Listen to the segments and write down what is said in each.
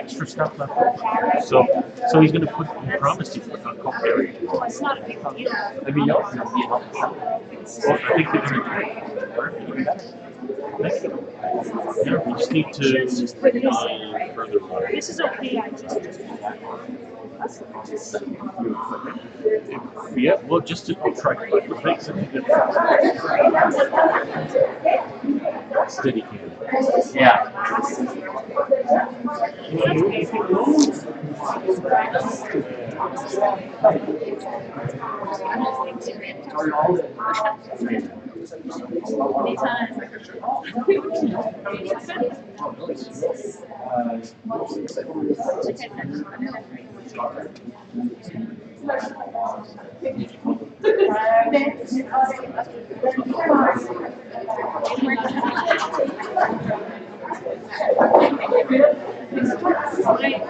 extra stuff left over. So he's going to put. He promised he's put on coffee. It's not a big deal. I mean, you also be helpful. Well, I think they're going to. Yeah, we just need to further water. This is okay. I just. Yeah, well, just to try to make something good. Steady can. Yeah.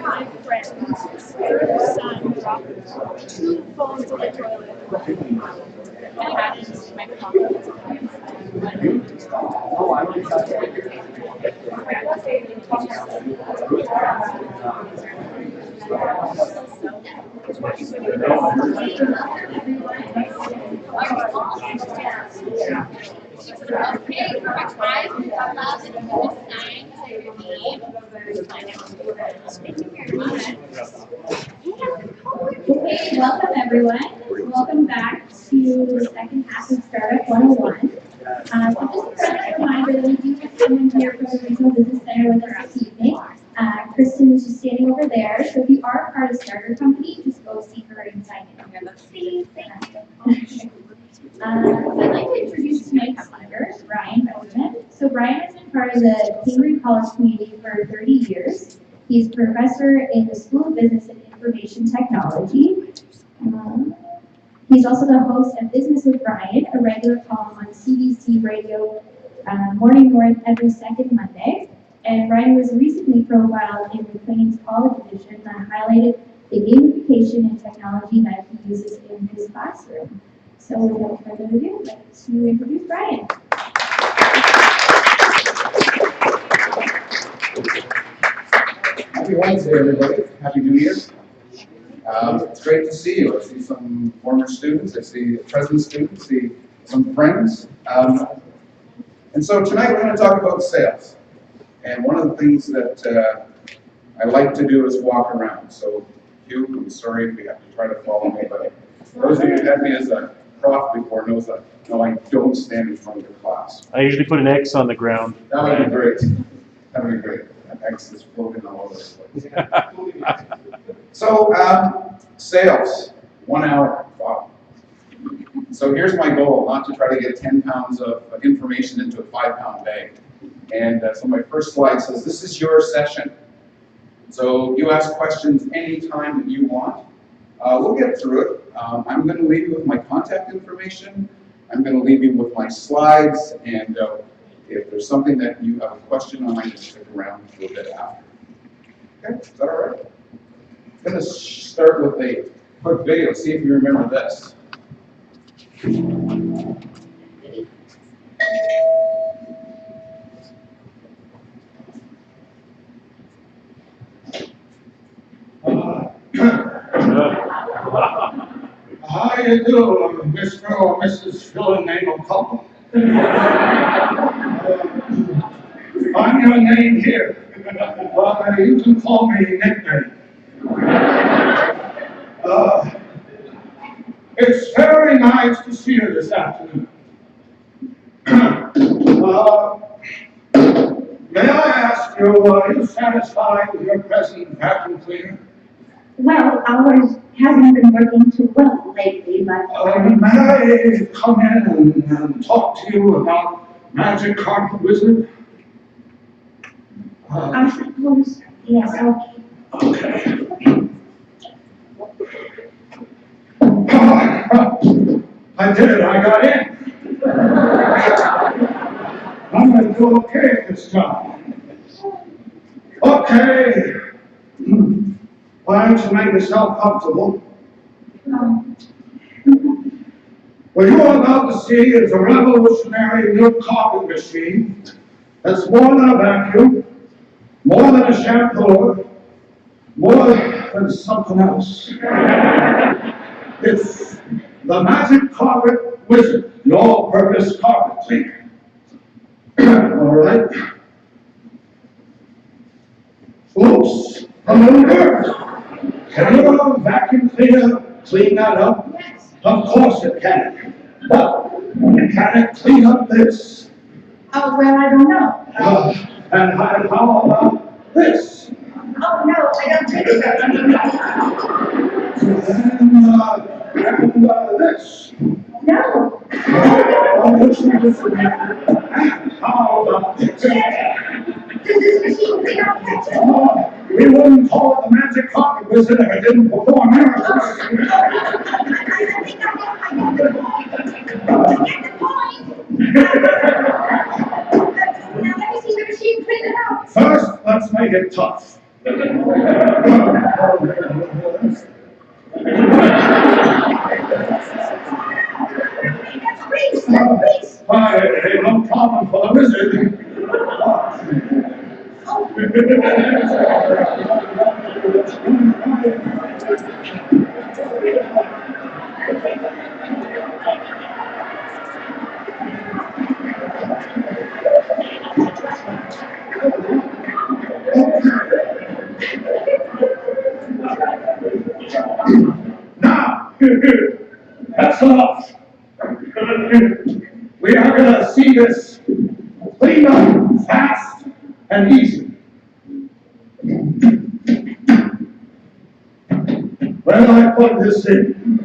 My friend's son dropped 2 phones in the toilet. And I got into my pocket. Okay, welcome everyone. Welcome back to the second half of Startup 101. So just a friendly reminder that we do have someone here from the Regional Business Center with us this evening. Kristen is just standing over there. So if you are a part of Starter Company, just go see her and sign in here. Let's see. I'd like to introduce tonight's speaker, Brian Benjamin. So Brian has been part of the Cambridge College community for 30 years. He's a professor in the School of Business and Information Technology. He's also the host of Business with Brian, a regular column on CBC Radio Morning North every second Monday. And Brian was recently profiled in the Queen's College edition that highlighted the gamification and technology that he uses in his classroom. So without further ado, I'd like to introduce Brian. Happy Wednesday, everybody. Happy New Year. It's great to see you. I see some former students. I see present students. I see some friends. And so tonight we're going to talk about sales. And one of the things that I like to do is walk around. So, Hugh, I'm sorry if you have to try to follow me, but those of you who had me as a prof before knows that no, I don't stand in front of the class. I usually put an X on the ground. That would be great. That would be great. That X is floating all over the place. So, sales, 1 hour. Wow. So here's my goal, not to try to get 10 pounds of information into a 5-pound bag. And so my first slide says, this is your session. So you ask questions anytime that you want. We'll get through it. I'm going to leave you with my contact information. I'm going to leave you with my slides. And if there's something that you have a question on, I can stick around a little bit after. Okay, is that all right? I'm going to start with a quick video. See if you remember this. How you do, Mr. or Mrs. Fill-in-Name Couple? I'm your name here. You can call me nickname. It's very nice to see you this afternoon. May I ask you, are you satisfied with your present vacuum cleaner? Well, ours hasn't been working too well lately, but... May I come in and talk to you about Magic Carpet Wizard? I suppose, yes, okay. Okay. I did it, I got in. I'm going to do okay at this job. Okay. Why don't you make yourself comfortable? What you are about to see is a revolutionary new carpet machine that's more than a vacuum, more than a shampooer, more than something else. It's the magic carpet wizard, the all-purpose carpet cleaner. All right. Oops, I'm on Can your vacuum cleaner clean that up? Yes. Of course it can. But can it clean up this? Oh, well, I don't know. And how about this? Oh, no, I don't think so. And this? No. And how about this? Does this machine clean out pictures? We wouldn't call it the magic carpet wizard if it didn't perform miracles. I think I get the point. Now let me see the machine clean it out. First, let's make it tough. That's grease, that's grease. Why, no problem for the wizard. Now, that's enough. We are going to see this clean up fast and easy. Where do I plug this in?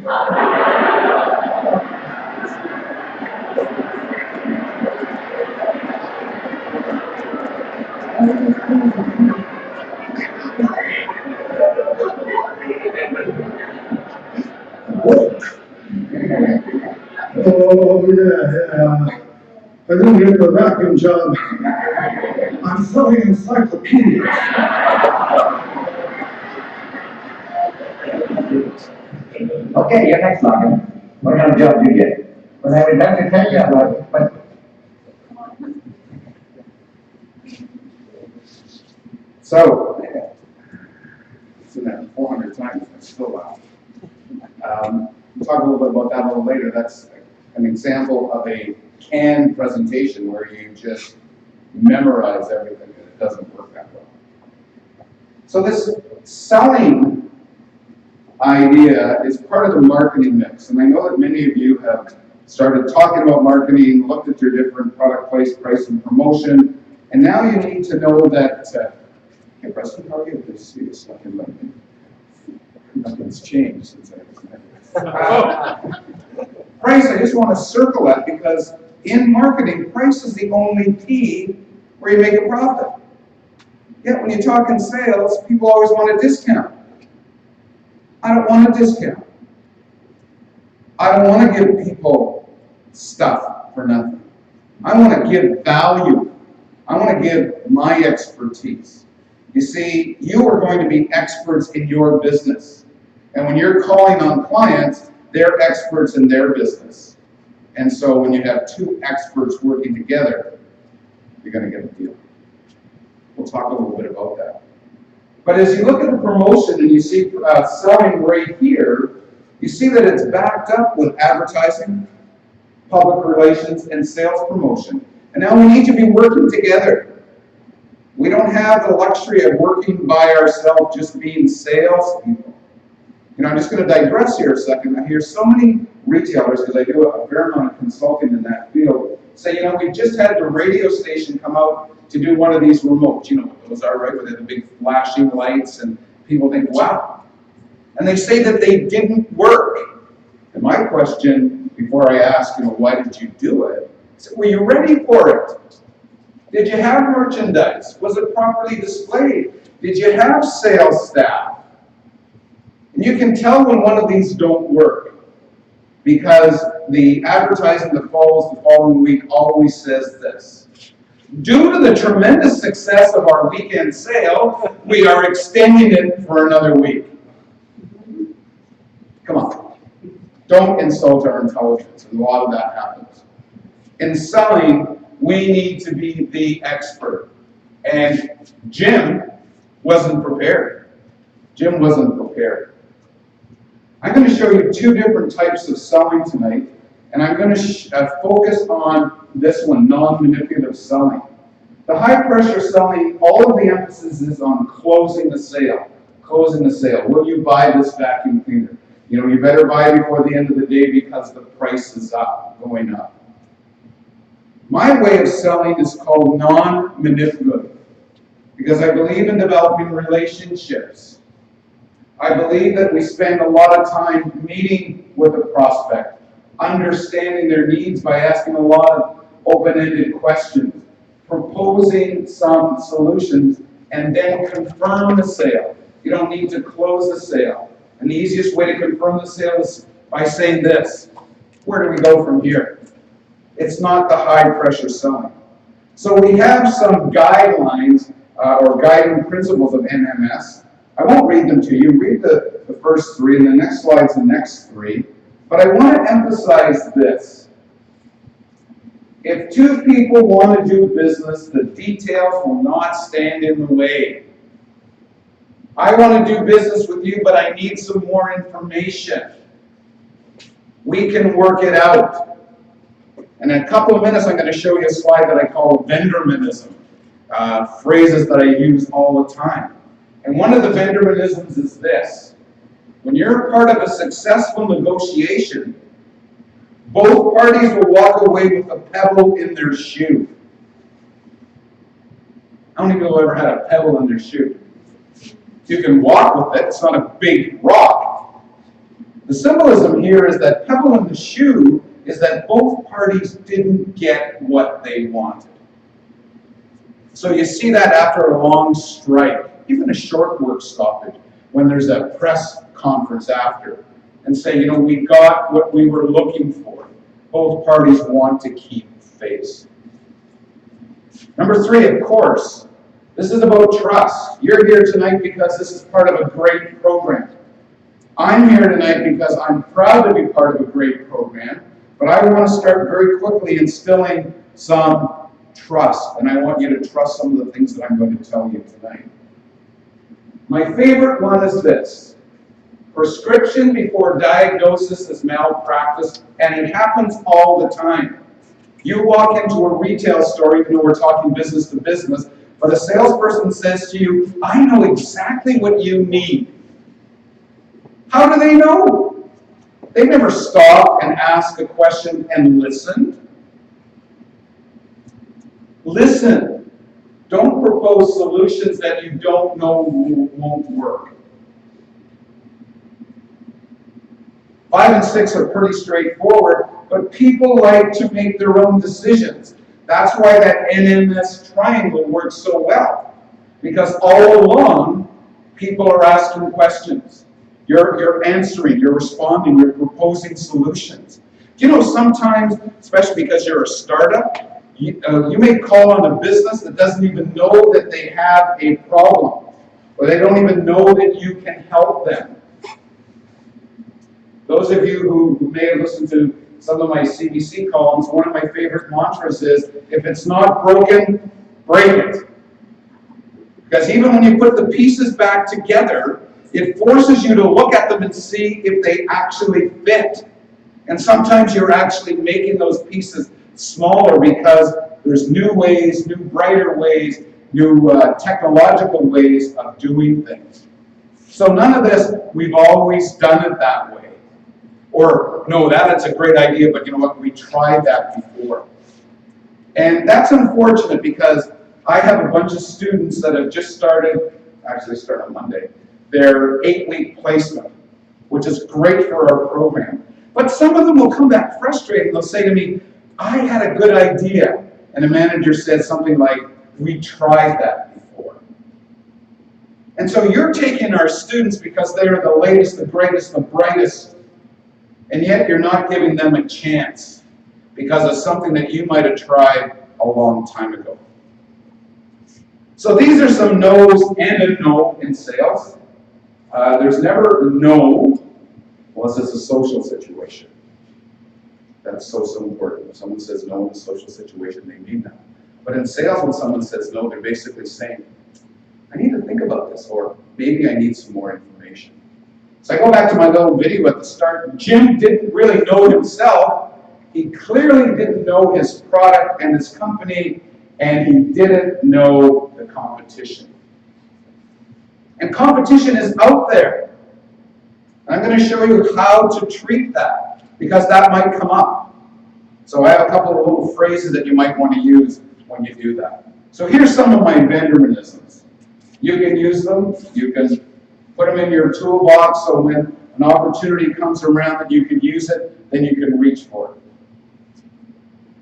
Oh, yeah. I didn't get the vacuum job. I'm selling encyclopedias. Okay, you're next, Logan. What kind of job do you get? When I went back to Kenya, but So, it's in that 400 times, I still laugh. We'll talk a little bit about that a little later. That's an example of a canned presentation where you just memorize everything, and it doesn't work that well. So this selling idea is part of the marketing mix, and I know that many of you have started talking about marketing, looked at your different product price, and promotion, and now you need to know that, hey Preston, how are you? Good to see you, stuck in London. Nothing's changed since I was there. Price, I just want to circle that because in marketing, price is the only P where you make a profit. Yet when you talk in sales, people always want a discount. I don't want a discount. I don't want to give people stuff for nothing. I want to give value. I want to give my expertise. You see, you are going to be experts in your business. And when you're calling on clients, they're experts in their business. And so when you have two experts working together, you're going to get a deal. We'll talk a little bit about that. But as you look at the promotion and you see selling right here, you see that it's backed up with advertising, public relations, and sales promotion. And now we need to be working together. We don't have the luxury of working by ourselves, just being salespeople. You know, I'm just going to digress here a second. I hear so many retailers, because I do a fair amount of consulting in that field, say, you know, we just had the radio station come out to do one of these remotes. You know what those are, right? Where they have the big flashing lights, and people think, wow. And they say that they didn't work. And my question, before I ask, you know, why did you do it? I said, were you ready for it? Did you have merchandise? Was it properly displayed? Did you have sales staff? And you can tell when one of these don't work because the advertising that follows the following week always says this. Due to the tremendous success of our weekend sale, we are extending it for another week. Come on. Don't insult our intelligence, and a lot of that happens. In selling, we need to be the expert. And Jim wasn't prepared. Jim wasn't prepared. I'm going to show you two different types of selling tonight, and I'm going to focus on this one, non-manipulative selling. The high-pressure selling, all of the emphasis is on closing the sale. Closing the sale. Will you buy this vacuum cleaner? You know, you better buy it before the end of the day because the price is going up. My way of selling is called non-manipulative because I believe in developing relationships. I believe that we spend a lot of time meeting with a prospect, understanding their needs by asking a lot of open-ended questions, proposing some solutions, and then confirm the sale. You don't need to close the sale. And the easiest way to confirm the sale is by saying this: where do we go from here? It's not the high-pressure selling. So we have some guidelines or guiding principles of NMS. I won't read them to you. Read the first three, and the next slide's the next three. But I want to emphasize this. If two people want to do business, the details will not stand in the way. I want to do business with you, but I need some more information. We can work it out. And in a couple of minutes, I'm going to show you a slide that I call vendormanism, phrases that I use all the time. And one of the vendormanisms is this: when you're part of a successful negotiation, both parties will walk away with a pebble in their shoe. How many people ever had a pebble in their shoe? You can walk with it, it's not a big rock. The symbolism here is that pebble in the shoe is that both parties didn't get what they wanted. So you see that after a long strike, even a short work stoppage, when there's a press conference after, and say, you know, we got what we were looking for. Both parties want to keep face. Number three, of course, this is about trust. You're here tonight because this is part of a great program. I'm here tonight because I'm proud to be part of a great program, but I want to start very quickly instilling some trust, and I want you to trust some of the things that I'm going to tell you tonight. My favorite one is this: prescription before diagnosis is malpractice, and it happens all the time. You walk into a retail store, even though we're talking business to business, but a salesperson says to you, I know exactly what you need. How do they know? They never stop and ask a question and listen. Listen. Don't propose solutions that you don't know won't work. 5 and 6 are pretty straightforward, but people like to make their own decisions. That's why that NMS triangle works so well, because all along, people are asking questions. You're answering, you're responding, you're proposing solutions. You know, sometimes, especially because you're a startup, you may call on a business that doesn't even know that they have a problem, or they don't even know that you can help them. Those of you who may have listened to some of my CBC columns, one of my favorite mantras is, if it's not broken, break it. Because even when you put the pieces back together, it forces you to look at them and see if they actually fit. And sometimes you're actually making those pieces smaller because there's new ways, new brighter ways, new technological ways of doing things. So none of this, we've always done it that way. Or, no, that's a great idea, but you know what, we tried that before. And that's unfortunate because I have a bunch of students that have just started, actually start on Monday, their 8-week placement, which is great for our program. But some of them will come back frustrated. They'll say to me, I had a good idea. And the manager said something like, we tried that before. And so you're taking our students because they're the latest, the greatest, the brightest, and yet you're not giving them a chance because of something that you might have tried a long time ago. So these are some no's and a no in sales. There's never a no unless it's a social situation. That's so important. When someone says no in a social situation, they mean that. But in sales, when someone says no, they're basically saying, I need to think about this, or maybe I need some more information. So I go back to my little video at the start. Jim didn't really know himself. He clearly didn't know his product and his company, and he didn't know the competition. And competition is out there. And I'm going to show you how to treat that, because that might come up. So I have a couple of little phrases that you might want to use when you do that. So here's some of my vendormanisms. You can use them. You can put them in your toolbox so when an opportunity comes around that you can use it, then you can reach for it.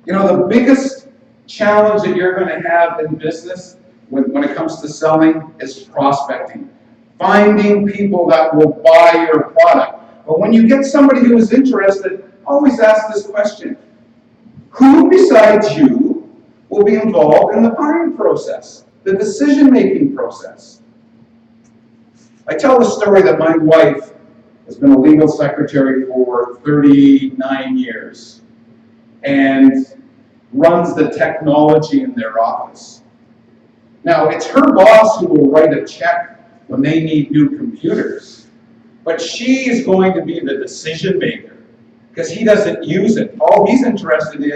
You know, the biggest challenge that you're going to have in business when it comes to selling is prospecting. Finding people that will buy your product. But when you get somebody who is interested, always ask this question. Who besides you will be involved in the buying process, the decision-making process? I tell the story that my wife has been a legal secretary for 39 years and runs the technology in their office. Now, it's her boss who will write a check when they need new computers, but she is going to be the decision maker because he doesn't use it. All he's interested in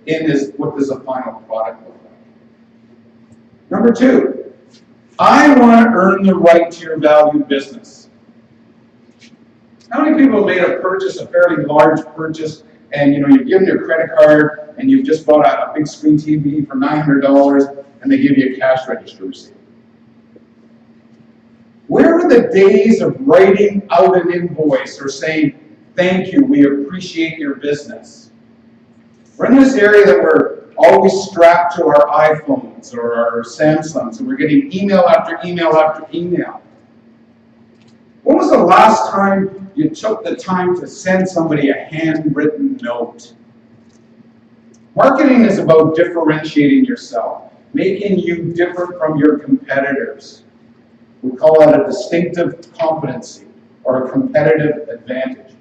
is what does a final product look like. Number two, I want to earn the right to your valued business. How many people have made a purchase, a fairly large purchase, and you've given your credit card and you've just bought a big screen TV for $900 and they give you a cash register receipt? Where are the days of writing out an invoice or saying, thank you, we appreciate your business? We're in this area that we're always strapped to our iPhones or our Samsungs, and we're getting email after email after email. When was the last time you took the time to send somebody a handwritten note? Marketing is about differentiating yourself, making you different from your competitors. We call that a distinctive competency or a competitive advantage.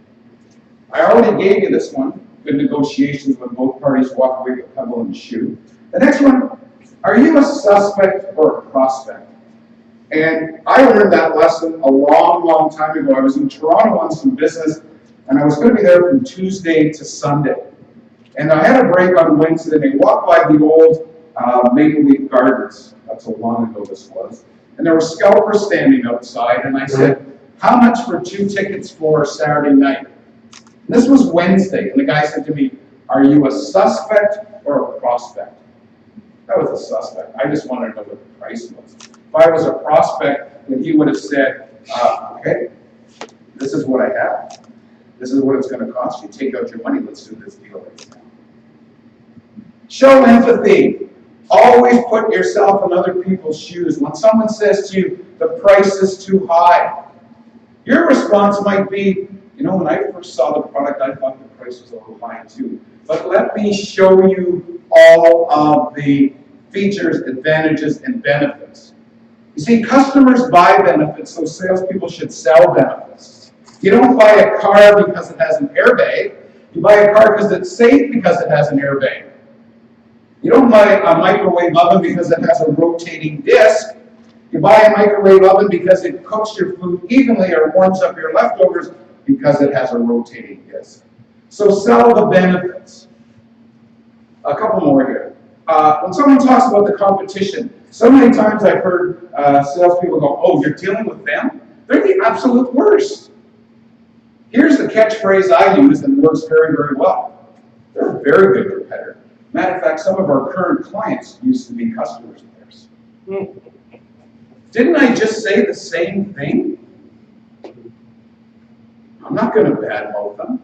I already gave you this one, good negotiations when both parties walk away with a pebble in the shoe. The next one, are you a suspect or a prospect? And I learned that lesson a long, long time ago. I was in Toronto on some business, and I was going to be there from Tuesday to Sunday. And I had a break on Wednesday, and I walked by the old Maple Leaf Gardens. That's how long ago this was. And there were scalpers standing outside, and I said, how much for 2 tickets for Saturday night? And this was Wednesday, and the guy said to me, are you a suspect or a prospect? I was a suspect. I just wanted to know what the price was. If I was a prospect, then he would have said, okay, this is what I have. This is what it's going to cost you. Take out your money. Let's do this deal right now. Show empathy. Always put yourself in other people's shoes. When someone says to you, the price is too high, your response might be, when I first saw the product, I thought the price was a little high too. But let me show you all of the features, advantages, and benefits. You see, customers buy benefits, so salespeople should sell benefits. You don't buy a car because it has an airbag. You buy a car because it's safe because it has an airbag. You don't buy a microwave oven because it has a rotating disc. You buy a microwave oven because it cooks your food evenly or warms up your leftovers because it has a rotating disc. So sell the benefits. A couple more here. When someone talks about the competition, so many times I've heard salespeople go, oh, you're dealing with them? They're the absolute worst. Here's the catchphrase I use and works very, very well. They're a very good competitor. Matter of fact, some of our current clients used to be customers of theirs. Didn't I just say the same thing? I'm not going to badmouth them.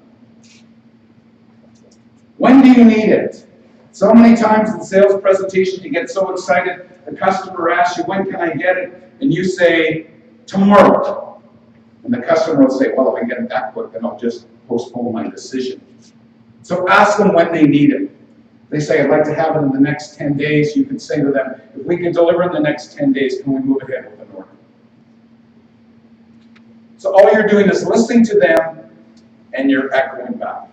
When do you need it? So many times in sales presentations, you get so excited, the customer asks you, when can I get it? And you say, tomorrow. And the customer will say, well, if I get it that quick, then I'll just postpone my decision. So ask them when they need it. They say, I'd like to have it in the next 10 days. You can say to them, if we can deliver in the next 10 days, can we move ahead with an order? So all you're doing is listening to them, and you're echoing back.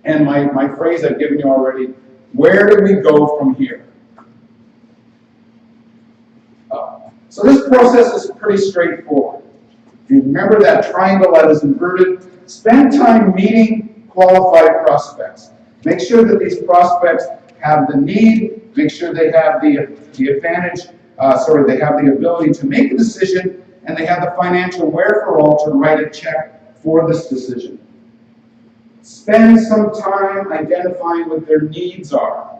And my phrase I've given you already, where do we go from here? So this process is pretty straightforward. If you remember that triangle that is inverted, spend time meeting qualified prospects. Make sure that these prospects have the need, make sure they have the advantage, they have the ability to make a decision, and they have the financial wherewithal to write a check for this decision. Spend some time identifying what their needs are.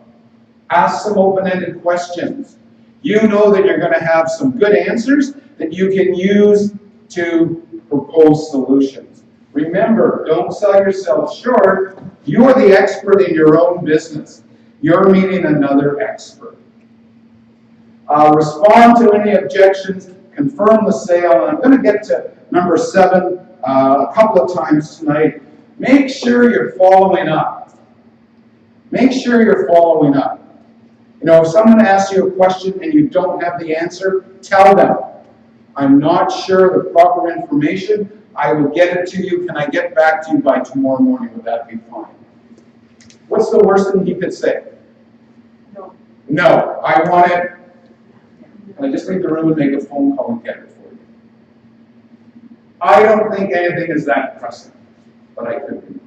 Ask some open-ended questions. You know that you're going to have some good answers that you can use to propose solutions. Remember, don't sell yourself short. You are the expert in your own business. You're meeting another expert. Respond to any objections, confirm the sale, and I'm going to get to number 7 a couple of times tonight. Make sure you're following up. Make sure you're following up. You know, if someone asks you a question and you don't have the answer, tell them, I'm not sure the proper information. I will get it to you. Can I get back to you by tomorrow morning? Would that be fine? What's the worst thing he could say? No. No, I want it. And I just leave the room and make a phone call and get it for you. I don't think anything is that pressing, but I could be.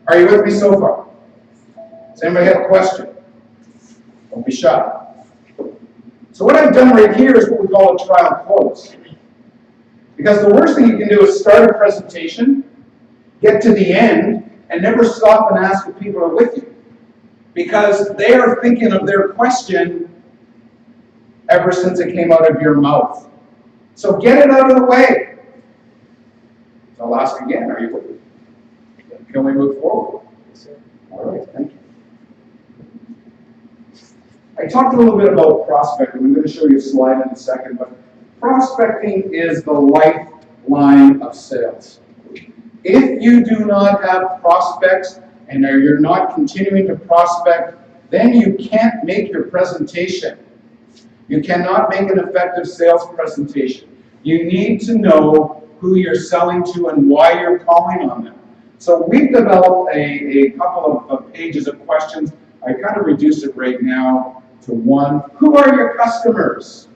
Are you with me so far? Does anybody have a question? Don't be shy. So what I've done right here is what we call a trial close. Because the worst thing you can do is start a presentation, get to the end, and never stop and ask if people are with you. Because they are thinking of their question ever since it came out of your mouth. So get it out of the way. So I'll ask again, are you with me? Can we move forward? Yes, sir. All right, thank you. I talked a little bit about prospecting. I'm going to show you a slide in a second, but prospecting is the lifeline of sales. If you do not have prospects and you're not continuing to prospect, then you can't make your presentation. You cannot make an effective sales presentation. You need to know who you're selling to and why you're calling on them. So we've developed a couple of pages of questions. I kind of reduced it right now to 1. Who are your customers?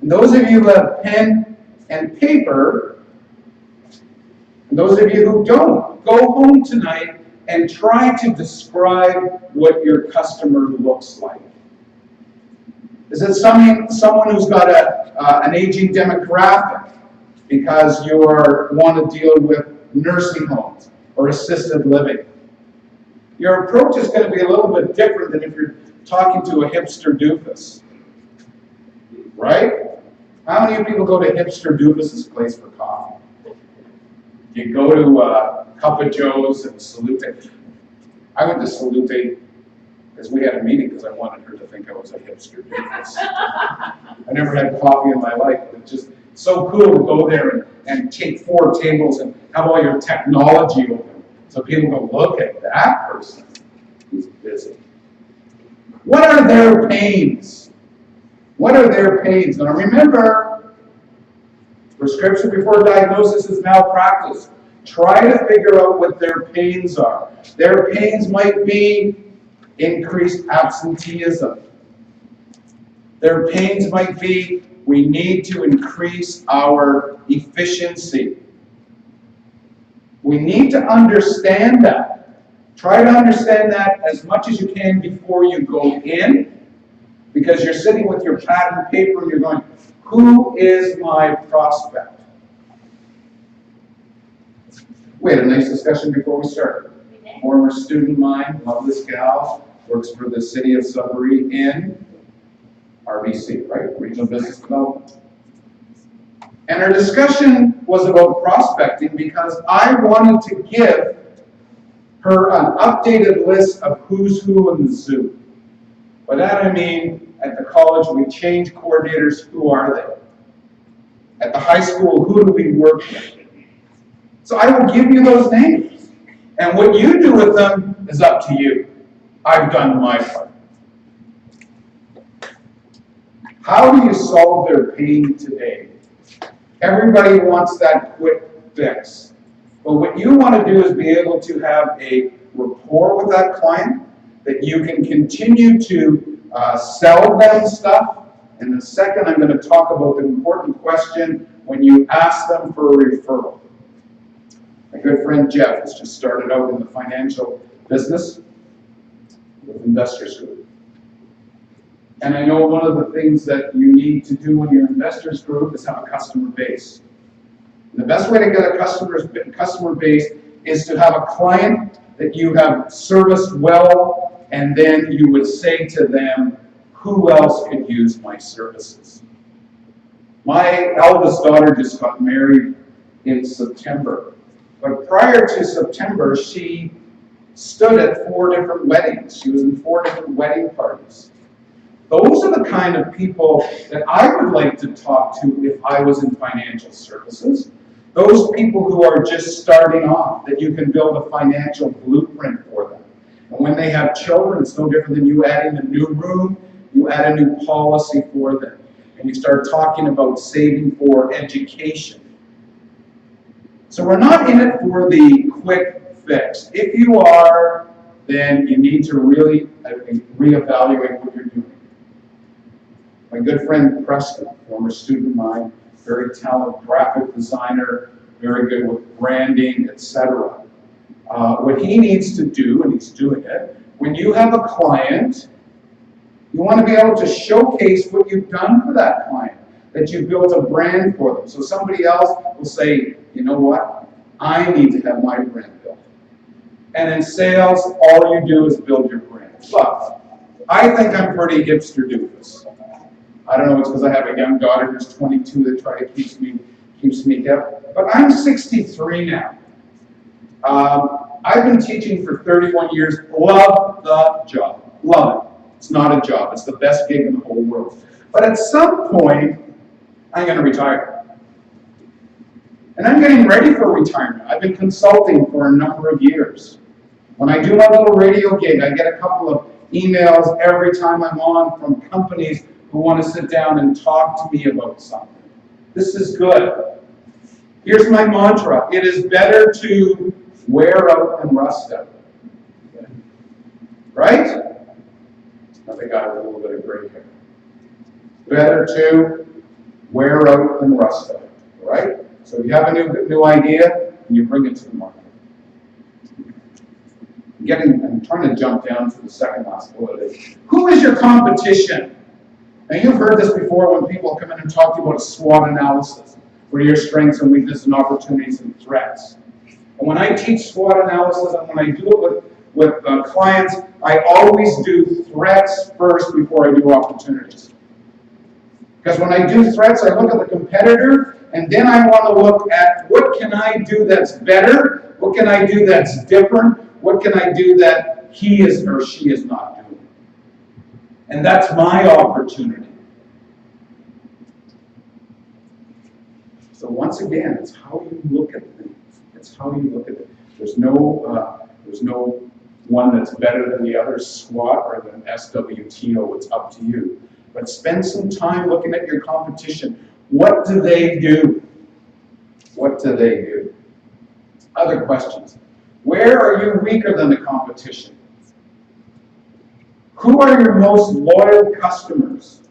And those of you who have pen and paper, and those of you who don't, go home tonight and try to describe what your customer looks like. Is it someone who's got an aging demographic because you want to deal with nursing homes or assisted living? Your approach is going to be a little bit different than if you're talking to a hipster doofus, right? How many people go to hipster doofus's place for coffee? You go to Cup of Joe's and Salute. I went to Salute because we had a meeting because I wanted her to think I was a hipster doofus. I never had coffee in my life, but it's just so cool to go there and take 4 tables and have all your technology open. So people go, look at that person. He's busy. What are their pains? What are their pains? Now remember, prescription before diagnosis is malpractice. Try to figure out what their pains are. Their pains might be increased absenteeism. Their pains might be, we need to increase our efficiency. We need to understand that. Try to understand that as much as you can before you go in, because you're sitting with your pad and paper and you're going, who is my prospect? We had a nice discussion before we started. Former student of mine, love this gal, works for the city of Sudbury in RBC, right? Regional Business Development. And our discussion was about prospecting because I wanted to give her an updated list of who's who in the zoo. By that I mean, at the college we change coordinators, who are they? At the high school, who do we work with? So I will give you those names. And what you do with them is up to you. I've done my part. How do you solve their pain today? Everybody wants that quick fix. But what you want to do is be able to have a rapport with that client, that you can continue to sell them stuff. And the second, I'm going to talk about the important question when you ask them for a referral. My good friend Jeff has just started out in the financial business with Investors Group. And I know one of the things that you need to do when you're Investors Group is have a customer base. And the best way to get a customer base is to have a client that you have serviced well, and then you would say to them, who else could use my services? My eldest daughter just got married in September. But prior to September, she stood at 4 different weddings. She was in 4 different wedding parties. Those are the kind of people that I would like to talk to if I was in financial services. Those people who are just starting off, that you can build a financial blueprint for them. And when they have children, it's no different than you adding a new room. You add a new policy for them, and you start talking about saving for education. So we're not in it for the quick fix. If you are, then you need to really reevaluate what you're doing. My good friend Preston, former student of mine, very talented graphic designer, very good with branding, etc. What he needs to do, and he's doing it, when you have a client, you want to be able to showcase what you've done for that client, that you've built a brand for them. So somebody else will say, you know what, I need to have my brand built. And in sales, all you do is build your brand. But I think I'm pretty hipster doofus. I don't know, it's because I have a young daughter who's 22 that try to keeps me hip. But I'm 63 now. I've been teaching for 31 years. Love the job. Love it. It's not a job. It's the best gig in the whole world. But at some point, I'm going to retire. And I'm getting ready for retirement. I've been consulting for a number of years. When I do my little radio gig, I get a couple of emails every time I'm on from companies who want to sit down and talk to me about something. This is good. Here's my mantra. It is better to wear out than rust out. Right? I think I have a little bit of gray hair. Better to wear out than rust out. Right? So if you have a new idea, and you bring it to the market. I'm trying to jump down to the second last bullet. Who is your competition? Now you've heard this before when people come in and talk to you about a SWOT analysis, where your strengths and weaknesses and opportunities and threats. And when I teach SWOT analysis and when I do it with clients, I always do threats first before I do opportunities. Because when I do threats, I look at the competitor, and then I want to look at what can I do that's better, what can I do that's different, what can I do that he is or she is not doing. And that's my opportunity. So once again, it's how you look at things. It's how you look at it. There's no one that's better than the other, SWOT or than SWTO. It's up to you. But spend some time looking at your competition. What do they do? What do they do? Other questions. Where are you weaker than the competition? Who are your most loyal customers?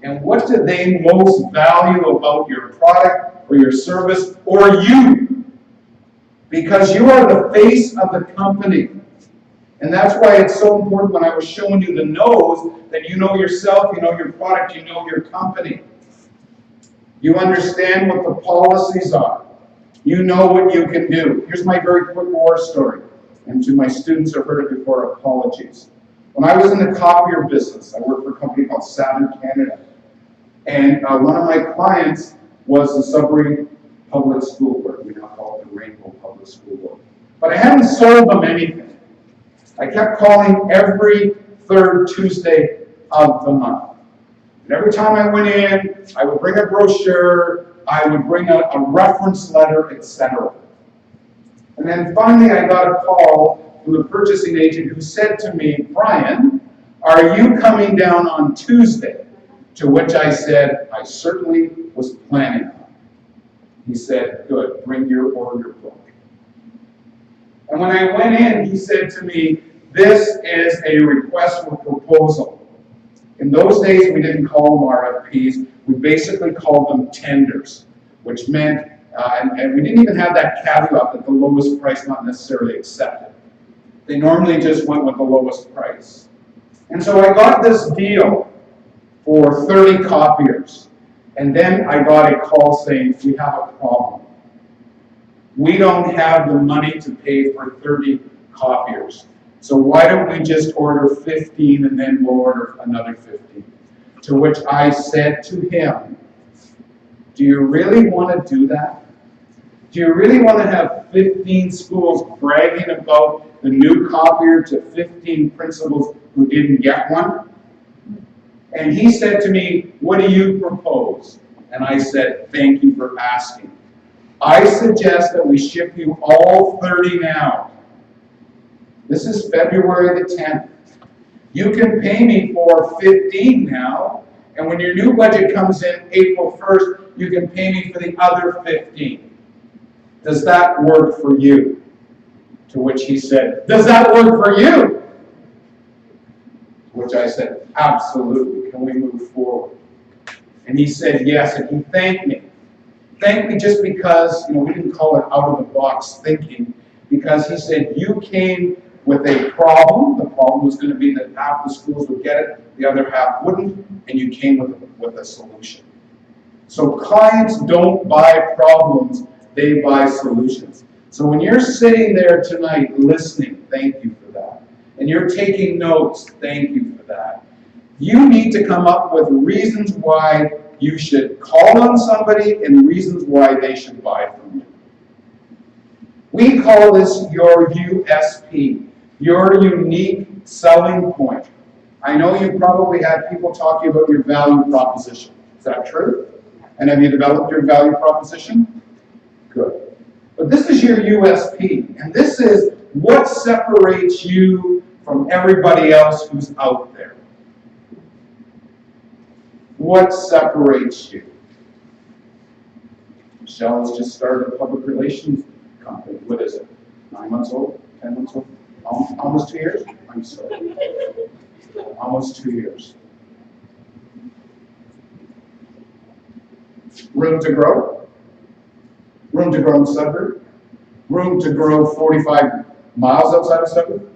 And what do they most value about your product or your service or you? Because you are the face of the company. And that's why it's so important when I was showing you the nose that you know yourself, you know your product, you know your company. You understand what the policies are. You know what you can do. Here's my very quick war story. And to my students who have heard it before, apologies. When I was in the copier business, I worked for a company called Saturn Canada. And one of my clients was the Sudbury Public School Board. We now call it the Rainbow Public School Board. But I hadn't sold them anything. I kept calling every third Tuesday of the month. And every time I went in, I would bring a brochure, I would bring a reference letter, etc. And then finally I got a call from the purchasing agent who said to me, Brian, are you coming down on Tuesday? To which I said, I certainly was planning on. He said, good, bring your order book. And when I went in, he said to me, this is a request for proposal. In those days, we didn't call them RFPs. We basically called them tenders, which meant, and we didn't even have that caveat that the lowest price not necessarily accepted. They normally just went with the lowest price. And so I got this deal for 30 copiers. And then I got a call saying, we have a problem. We don't have the money to pay for 30 copiers. So why don't we just order 15 and then we'll order another 15? To which I said to him, do you really want to do that? Do you really want to have 15 schools bragging about the new copier to 15 principals who didn't get one? And he said to me, what do you propose? And I said, thank you for asking. I suggest that we ship you all 30 now. This is February the 10th. You can pay me for 15 now, and when your new budget comes in April 1st, you can pay me for the other 15. Does that work for you? To which he said, does that work for you? To which I said, absolutely, can we move forward? And he said yes, and he thanked me. Thanked me just because, we didn't call it out of the box thinking, because he said, you came with a problem. The problem was going to be that half the schools would get it, the other half wouldn't, and you came with a solution. So clients don't buy problems, they buy solutions. So when you're sitting there tonight listening, thank you for that. And you're taking notes, thank you for that. You need to come up with reasons why you should call on somebody and reasons why they should buy from you. We call this your USP, your unique selling point. I know you probably had people talking about your value proposition. Is that true? And have you developed your value proposition? Good. But this is your USP, and this is what separates you from everybody else who's out there. What separates you? Michelle has just started a public relations company. What is it? 9 months old? 10 months old? Almost 2 years? I'm sorry. Almost 2 years. Room to grow? Room to grow in suburb? Room to grow 45 miles outside of suburb?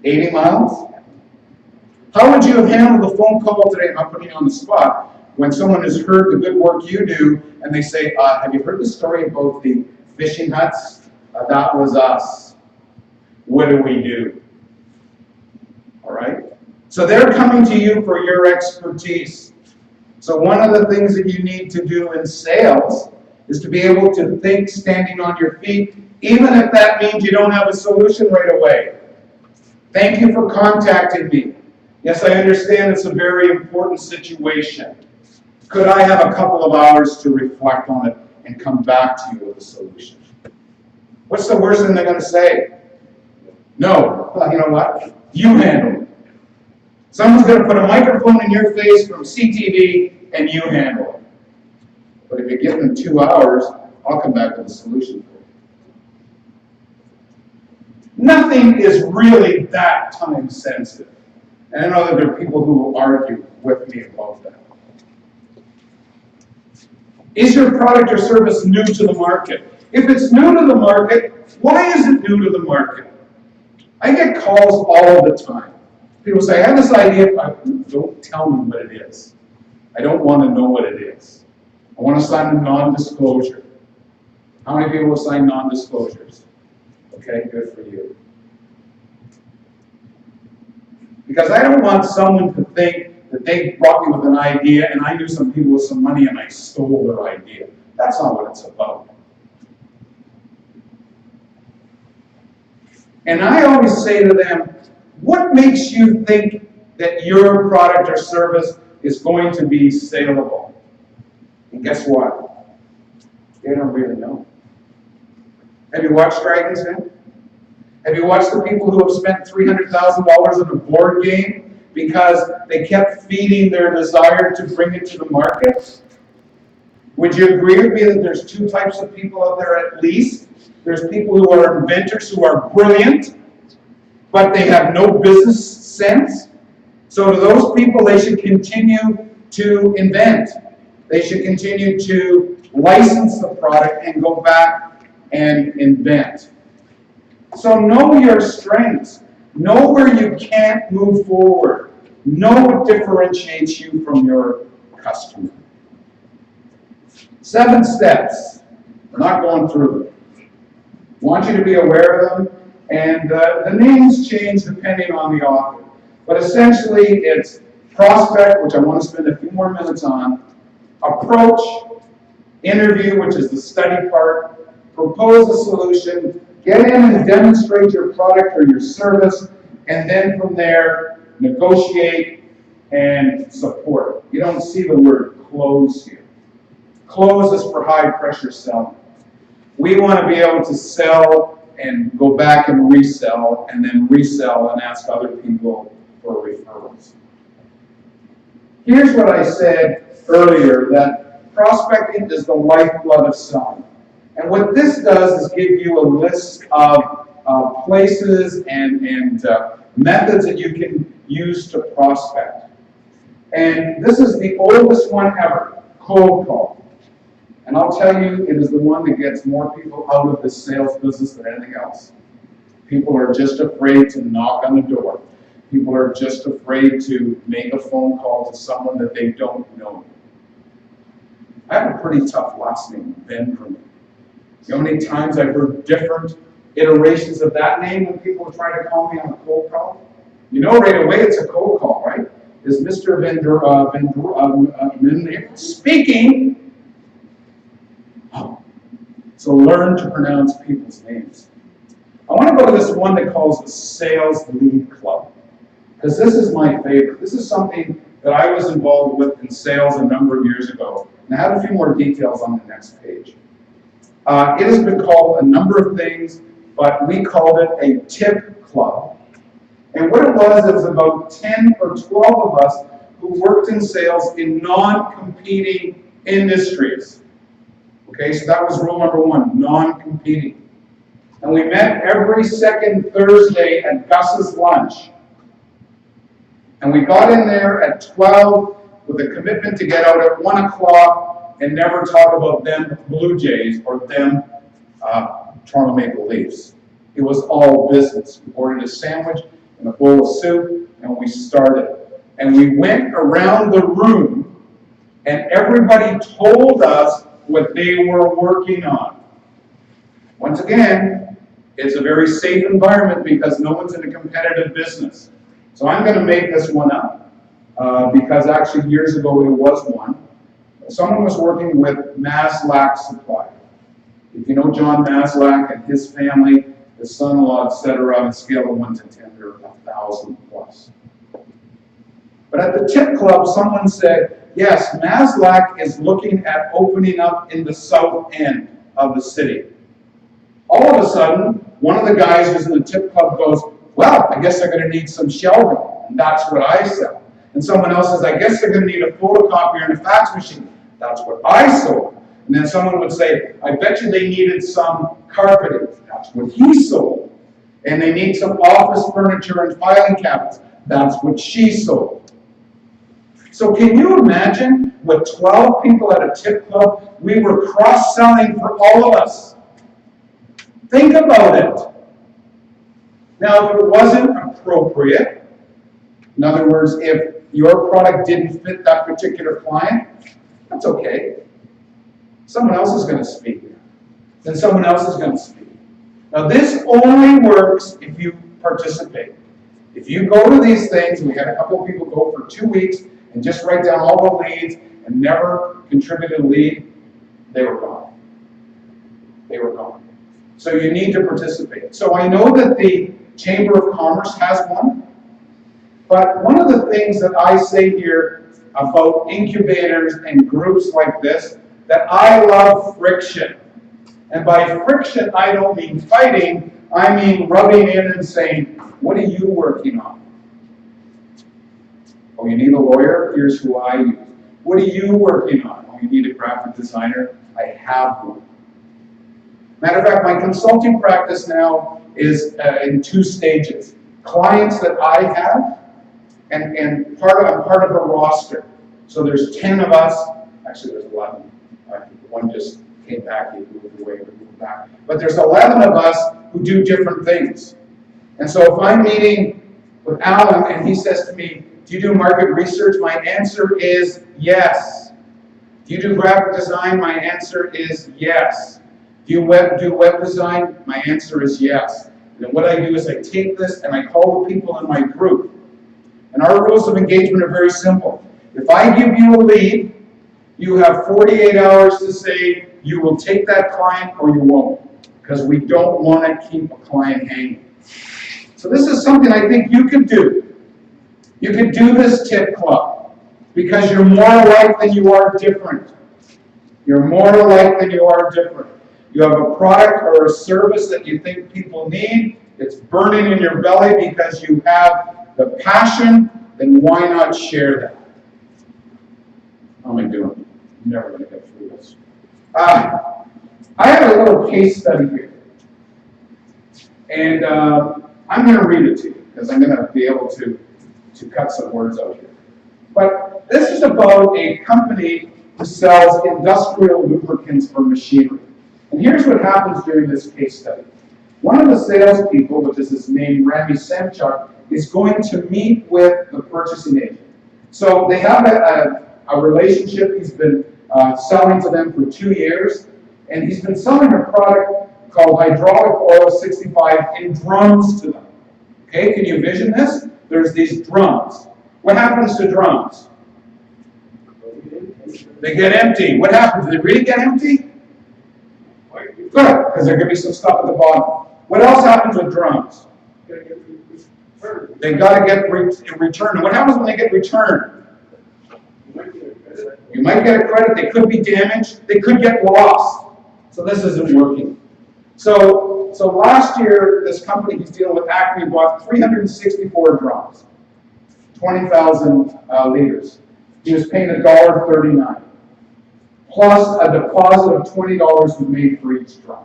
80 miles? How would you have handled the phone call today? I'm putting you on the spot. When someone has heard the good work you do, and they say, have you heard the story about the fishing huts? That was us. What do we do? All right? So they're coming to you for your expertise. So one of the things that you need to do in sales is to be able to think standing on your feet, even if that means you don't have a solution right away. Thank you for contacting me. Yes, I understand it's a very important situation. Could I have a couple of hours to reflect on it and come back to you with a solution? What's the worst thing they're going to say? No. Well, you know what? You handle it. Someone's going to put a microphone in your face from CTV and you handle it. But if you give them 2 hours, I'll come back with a solution for you. Nothing is really that time sensitive. And I know that there are people who will argue with me about that. Is your product or service new to the market? If it's new to the market, why is it new to the market? I get calls all the time. People say, I have this idea, don't tell me what it is. I don't want to know what it is. I want to sign a non-disclosure. How many people have signed non-disclosures? Okay, good for you. Because I don't want someone to think that they brought me with an idea and I knew some people with some money and I stole their idea. That's not what it's about. And I always say to them, what makes you think that your product or service is going to be saleable? And guess what? They don't really know. Have you watched Dragon's Den? Have you watched the people who have spent $300,000 on a board game because they kept feeding their desire to bring it to the market? Would you agree with me that there's 2 types of people out there at least? There's people who are inventors who are brilliant, but they have no business sense. So to those people, they should continue to invent. They should continue to license the product and go back and invent. So know your strengths. Know where you can't move forward. Know what differentiates you from your customer. 7 steps. We're not going through them. I want you to be aware of them, and the names change depending on the author. But essentially, it's prospect, which I want to spend a few more minutes on, approach, interview, which is the study part, propose a solution, get in and demonstrate your product or your service, and then from there, negotiate and support. You don't see the word close here. Close is for high pressure selling. We want to be able to sell and go back and resell, and then resell and ask other people for referrals. Here's what I said earlier, that prospecting is the lifeblood of selling. And what this does is give you a list of places and methods that you can use to prospect. And this is the oldest one ever, cold call. And I'll tell you, it is the one that gets more people out of the sales business than anything else. People are just afraid to knock on the door. People are just afraid to make a phone call to someone that they don't know. I have a pretty tough last name, Benjamin. You know how many times I've heard different iterations of that name when people are trying to call me on a cold call? You know right away it's a cold call, right? Is Mr. speaking? Oh. So learn to pronounce people's names. I want to go to this one that calls the Sales Lead Club, because this is my favorite. This is something that I was involved with in sales a number of years ago, and I have a few more details on the next page. It has been called a number of things, but we called it a tip club. And what it was about 10 or 12 of us who worked in sales in non-competing industries. Okay, so that was rule number 1, non-competing. And we met every second Thursday at Gus's lunch. And we got in there at 12 with a commitment to get out at 1 o'clock and never talk about them Blue Jays or them Toronto Maple Leafs. It was all business. We ordered a sandwich and a bowl of soup, and we started. And we went around the room, and everybody told us what they were working on. Once again, it's a very safe environment because no one's in a competitive business. So I'm going to make this one up because actually years ago it was one. Someone was working with Maslack Supply. If you know John Maslack and his family, his son-in-law, etc., on a scale of 1 to 10, they're 1,000 plus. But at the tip club, someone said, yes, Maslack is looking at opening up in the south end of the city. All of a sudden, one of the guys who's in the tip club goes, well, I guess they're going to need some shelving, and that's what I sell. And someone else says, I guess they're going to need a photocopier and a fax machine. That's what I sold. And then someone would say, I bet you they needed some carpeting. That's what he sold. And they need some office furniture and filing cabinets. That's what she sold. So can you imagine, with 12 people at a tip club, we were cross-selling for all of us. Think about it. Now, if it wasn't appropriate, in other words, if your product didn't fit that particular client, that's okay. Someone else is going to speak. Then someone else is going to speak. Now, this only works if you participate. If you go to these things, we had a couple of people go for 2 weeks and just write down all the leads and never contribute a lead, they were gone. They were gone. So you need to participate. So I know that the Chamber of Commerce has one, but one of the things that I say here about incubators and groups like this, that I love friction. And by friction, I don't mean fighting, I mean rubbing in and saying, what are you working on? Oh, you need a lawyer? Here's who I use. What are you working on? Oh, you need a graphic designer? I have one. Matter of fact, my consulting practice now is in 2 stages. Clients that I have And I'm part of a roster. So there's 10 of us, actually there's 11. One just came back, he moved away, we moved back. But there's 11 of us who do different things. And so if I'm meeting with Alan and he says to me, do you do market research? My answer is yes. Do you do graphic design? My answer is yes. Do you do web design? My answer is yes. And what I do is I take this and I call the people in my group. And our rules of engagement are very simple. If I give you a lead, you have 48 hours to say you will take that client or you won't, because we don't want to keep a client hanging. So this is something I think you could do. You could do this tip club, because you're more alike than you are different. You're more alike than you are different. You have a product or a service that you think people need, it's burning in your belly because you have the passion, then why not share that? How am I doing? I'm never going to get through this. I have a little case study here. And I'm going to read it to you, because I'm going to be able to cut some words out here. But this is about a company who sells industrial lubricants for machinery. And here's what happens during this case study. One of the salespeople, which is his name, Rami Semchuk, is going to meet with the purchasing agent. So they have a relationship. He's been selling to them for 2 years, and he's been selling a product called hydraulic oil 65 in drums to them. Okay, can you envision this? There's these drums. What happens to drums? They get empty. What happens? Do they really get empty? Good, because there could be some stuff at the bottom. What else happens with drums? They got to get returned. What happens when they get returned? You might get a credit. They could be damaged. They could get lost. So this isn't working. So last year, this company he's dealing with, Acme, bought 364 drums, 20,000 liters. He was paying $1.39. Plus a deposit of $20 was made for each drum.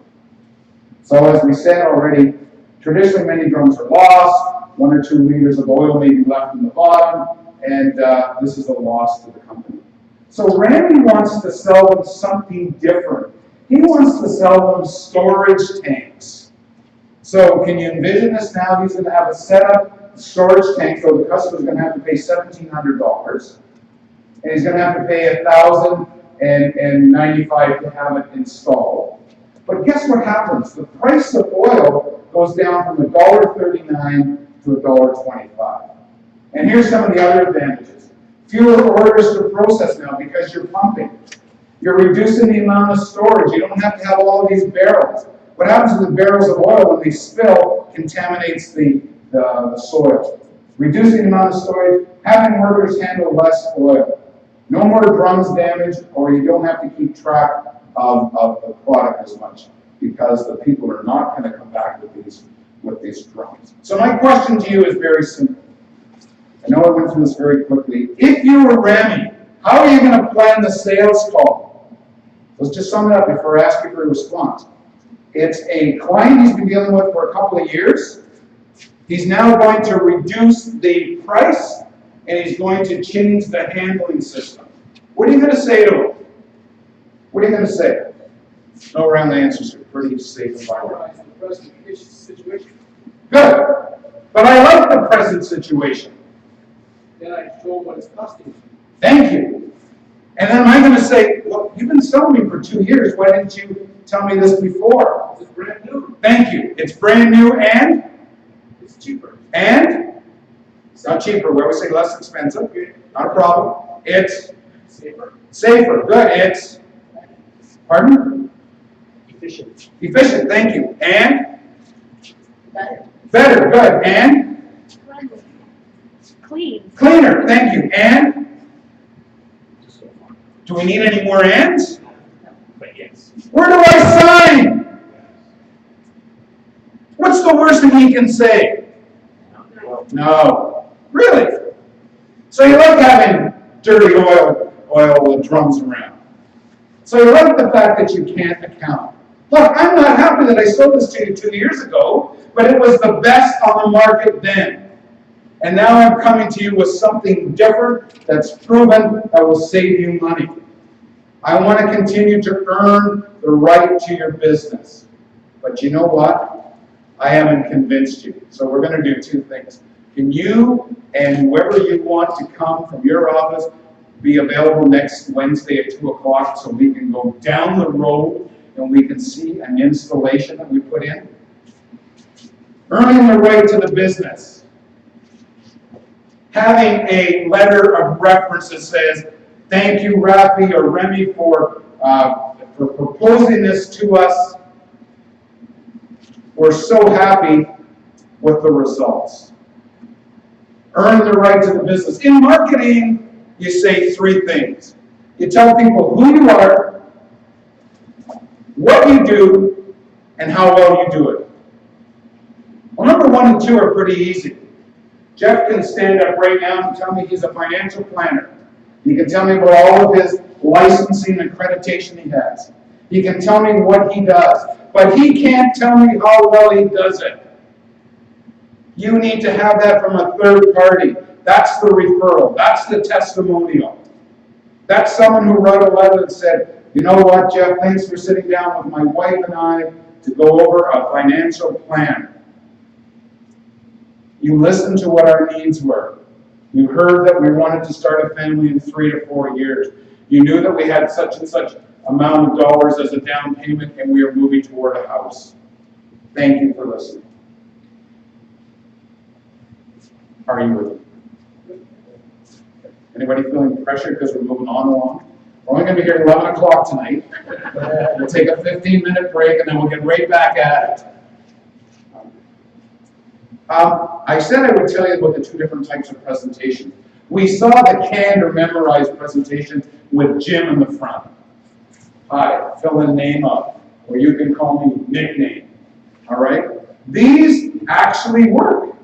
So as we said already, traditionally many drums are lost, 1 or 2 liters of oil may be left in the bottom, and this is a loss to the company. So Randy wants to sell them something different. He wants to sell them storage tanks. So can you envision this now? He's going to have a setup storage tank, so the customer's going to have to pay $1,700, and he's going to have to pay $1,095 to have it installed. But guess what happens? The price of oil goes down from $1.39 to $1.25. And here's some of the other advantages. Fewer orders to process now because you're pumping. You're reducing the amount of storage. You don't have to have all of these barrels. What happens with the barrels of oil when they spill contaminates the soil. Reducing the amount of storage, having workers handle less oil. No more drums damaged, or you don't have to keep track of the product as much, because the people are not going to come back with these drums. So my question to you is very simple. I know I went through this very quickly. If you were Rami, how are you going to plan the sales call? Let's just sum it up before I ask you for a response. It's a client he's been dealing with for a couple of years. He's now going to reduce the price, and he's going to change the handling system. What are you going to say to him? What are you going to say? No round answers are pretty safe environment. Good. But I like the present situation. Then I show what it's costing you. Thank you. And then am I going to say, well, you've been selling me for 2 years. Why didn't you tell me this before? It's brand new. Thank you. It's brand new and? It's cheaper. And? It's not cheaper. We always say less expensive. Not a problem. It's? Safer. Safer. Good. It's? Pardon? Efficient. Efficient. Thank you. And? Better. Better. Good. And? Friendly. Clean. Cleaner. Thank you. And? Do we need any more ands? But yes. Where do I sign? What's the worst that he can say? No. Really? So you like having dirty oil drums around. So you like the fact that you can't account. Look, I'm not happy that I sold this to you 2 years ago, but it was the best on the market then. And now I'm coming to you with something different that's proven that will save you money. I want to continue to earn the right to your business. But you know what? I haven't convinced you. So we're going to do two things. Can you and whoever you want to come from your office be available next Wednesday at 2 o'clock so we can go down the road and we can see an installation that we put in? Earning the right to the business. Having a letter of reference that says, thank you, Rafi or Remy, for proposing this to us. We're so happy with the results. Earn the right to the business. In marketing, you say three things. You tell people who you are, what you do, and how well you do it. Well, number 1 and 2 are pretty easy. Jeff can stand up right now and tell me he's a financial planner. He can tell me about all of his licensing and accreditation he has. He can tell me what he does. But he can't tell me how well he does it. You need to have that from a third party. That's the referral. That's the testimonial. That's someone who wrote a letter and said, you know what, Jeff, thanks for sitting down with my wife and I to go over a financial plan. You listened to what our needs were. You heard that we wanted to start a family in 3 to 4 years. You knew that we had such and such amount of dollars as a down payment and we are moving toward a house. Thank you for listening. Are you with me? Anybody feeling pressure because we're moving on along? We're only going to be here at 11 o'clock tonight. We'll take a 15-minute break and then we'll get right back at it. I said I would tell you about the 2 different types of presentations. We saw the canned or memorized presentation with Jim in the front. Hi, fill in name up, or you can call me nickname. All right? These actually work.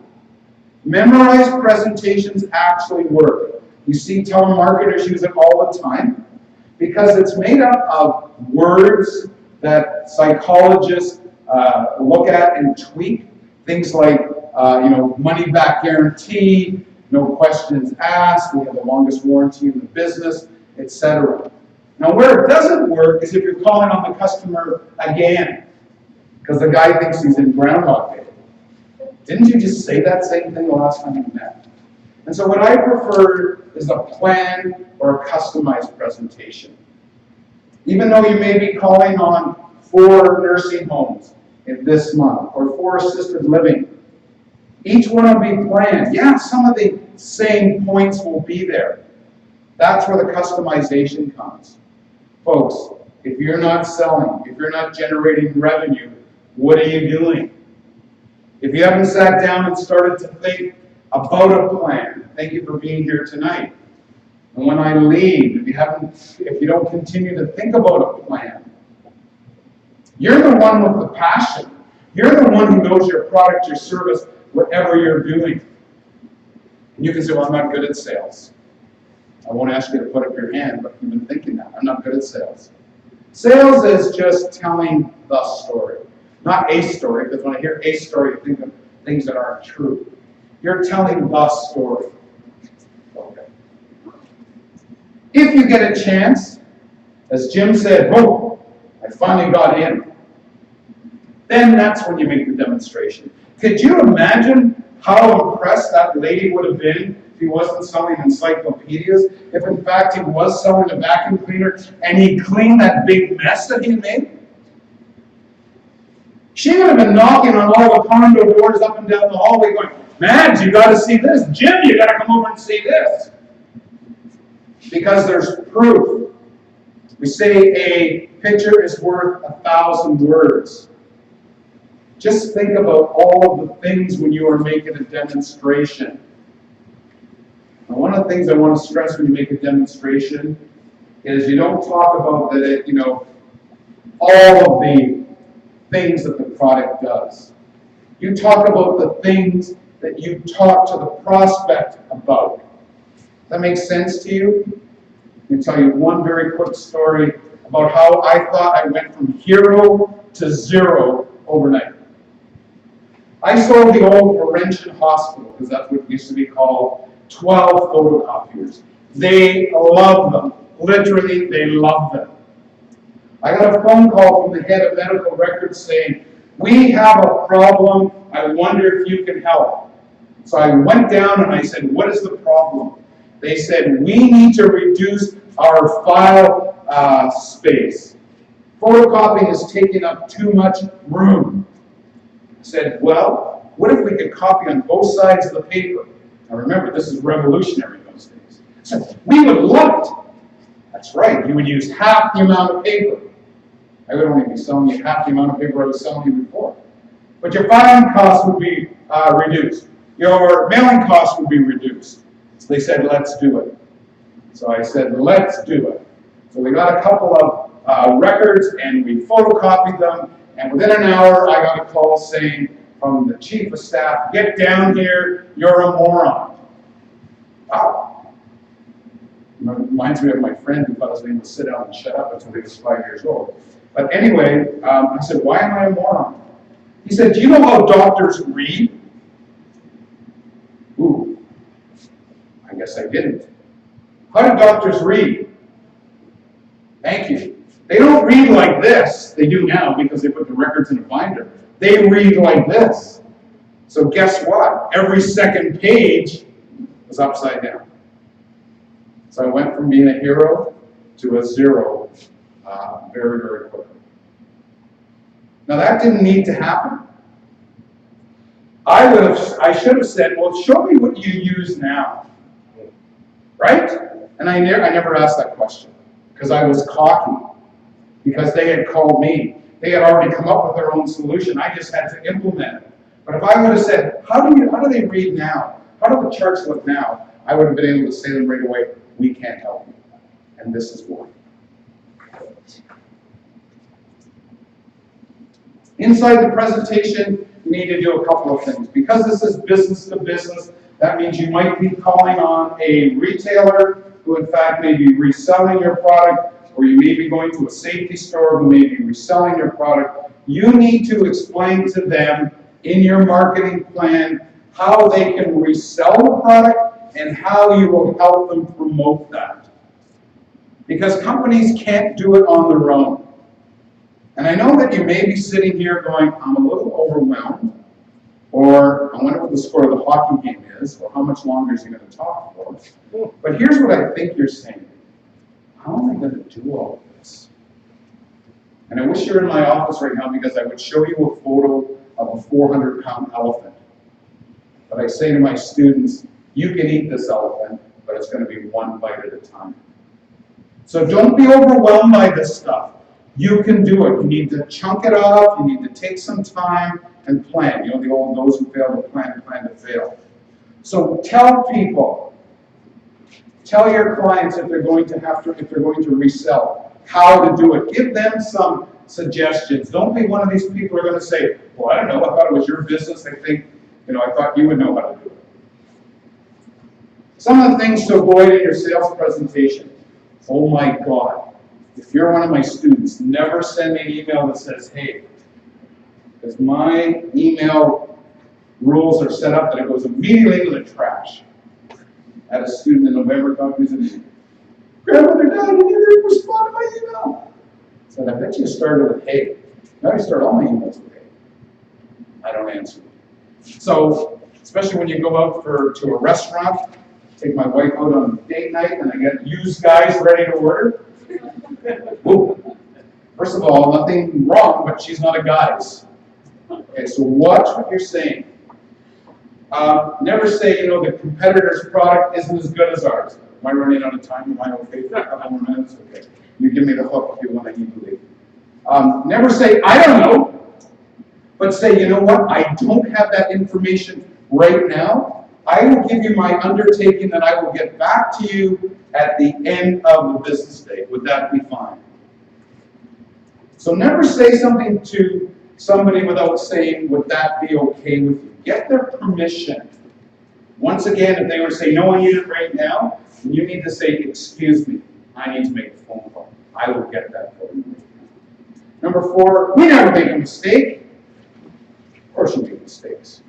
Memorized presentations actually work. You see telemarketers use it all the time because it's made up of words that psychologists look at and tweak. Things like, money back guarantee, no questions asked, we have the longest warranty in the business, etc. Now, where it doesn't work is if you're calling on the customer again, because the guy thinks he's in Groundhog Day. Didn't you just say that same thing the last time you met? And so what I prefer is a planned or a customized presentation. Even though you may be calling on 4 nursing homes in this month, or 4 assisted living, each one will be planned. Yeah, some of the same points will be there. That's where the customization comes. Folks, if you're not selling, if you're not generating revenue, what are you doing? If you haven't sat down and started to think about a plan, thank you for being here tonight. And when I leave, if you don't continue to think about a plan, you're the one with the passion. You're the one who knows your product, your service, whatever you're doing. And you can say, well, I'm not good at sales. I won't ask you to put up your hand, but you've been thinking that. I'm not good at sales. Sales is just telling the story. Not a story, because when I hear a story, I think of things that aren't true. You're telling the story. Okay. If you get a chance, as Jim said, whoa, I finally got in. Then that's when you make the demonstration. Could you imagine how impressed that lady would have been if he wasn't selling encyclopedias? If in fact he was selling a vacuum cleaner and he cleaned that big mess that he made? She would have been knocking on all the condo doors up and down the hallway going, Mads, you got to see this. Jim, you got to come over and see this. Because there's proof. We say a picture is worth 1,000 words. Just think about all of the things when you are making a demonstration. And one of the things I want to stress when you make a demonstration is you don't talk about all of the things that the product does. You talk about the things that you talk to the prospect about. Does that make sense to you? Let me tell you one very quick story about how I thought I went from hero to zero overnight. I sold the old Laurentian Hospital, because that's what used to be called, 12 photocopiers. They love them. Literally, they love them. I got a phone call from the head of medical records saying, we have a problem. I wonder if you can help. So I went down and I said, what is the problem? They said, we need to reduce our file space. Photocopying is taking up too much room. I said, well, what if we could copy on both sides of the paper? Now remember, this is revolutionary in those days. So we would love it. That's right, you would use half the amount of paper. I would only be selling you half the amount of paper I was selling you before. But your filing costs would be reduced. Your mailing costs would be reduced. So they said, let's do it. So I said, let's do it. So we got a couple of records and we photocopied them. And within an hour, I got a call saying from the chief of staff, get down here, you're a moron. Wow. Reminds me of my friend who thought his name was sit down and shut up until he was 5 years old. But anyway, I said, why am I a moron? He said, do you know how doctors read? Ooh, I guess I didn't. How do doctors read? Thank you. They don't read like this. They do now because they put the records in a binder. They read like this. So guess what? Every second page was upside down. So I went from being a hero to a zero very, very quickly. Now that didn't need to happen. I should have said, well, show me what you use now. Right? And I never asked that question because I was cocky. Because they had called me. They had already come up with their own solution. I just had to implement it. But if I would have said, how do they read now? How do the charts look now? I would have been able to say them right away, we can't help you. And this is why. Inside the presentation, you need to do a couple of things. Because this is business to business, that means you might be calling on a retailer who in fact may be reselling your product, or you may be going to a safety store who may be reselling your product. You need to explain to them in your marketing plan how they can resell the product and how you will help them promote that. Because companies can't do it on their own. And I know that you may be sitting here going, I'm a little overwhelmed, or I wonder what the score of the hockey game is, or how much longer is he going to talk for. But here's what I think you're saying. How am I going to do all of this? And I wish you were in my office right now because I would show you a photo of a 400-pound elephant. But I say to my students, you can eat this elephant, but it's going to be one bite at a time. So don't be overwhelmed by this stuff. You can do it. You need to chunk it off. You need to take some time and plan. You know the old those who fail to plan to fail. So tell people, tell your clients if they're going to resell, how to do it. Give them some suggestions. Don't be one of these people who are going to say, well, I don't know, I thought it was your business. I thought you would know how to do it. Some of the things to avoid in your sales presentation. Oh my God. If you're one of my students, never send me an email that says, hey, because my email rules are set up that it goes immediately to the trash. I had a student in November come to me and said, Grandmother, Dad, you didn't respond to my email. I said, I bet you started with hey. Now I start all my emails with hey. I don't answer. So, especially when you go out to a restaurant, take my wife out on date night and I get used guys ready to order. Whoa. First of all, nothing wrong, but she's not a guy's. Okay, so watch what you're saying. Never say, the competitor's product isn't as good as ours. Am I running out of time? Am I okay for a couple more minutes? Okay. You give me the hook if you want to need to leave. Never say, I don't know, but say, you know what? I don't have that information right now. I will give you my undertaking that I will get back to you at the end of the business day. Would that be fine? So never say something to somebody without saying, would that be okay with you? Get their permission. Once again, if they were to say, no, I need it right now, then you need to say, excuse me, I need to make a phone call. I will get that for you. Number 4, we never make a mistake. Of course you do. mistakes.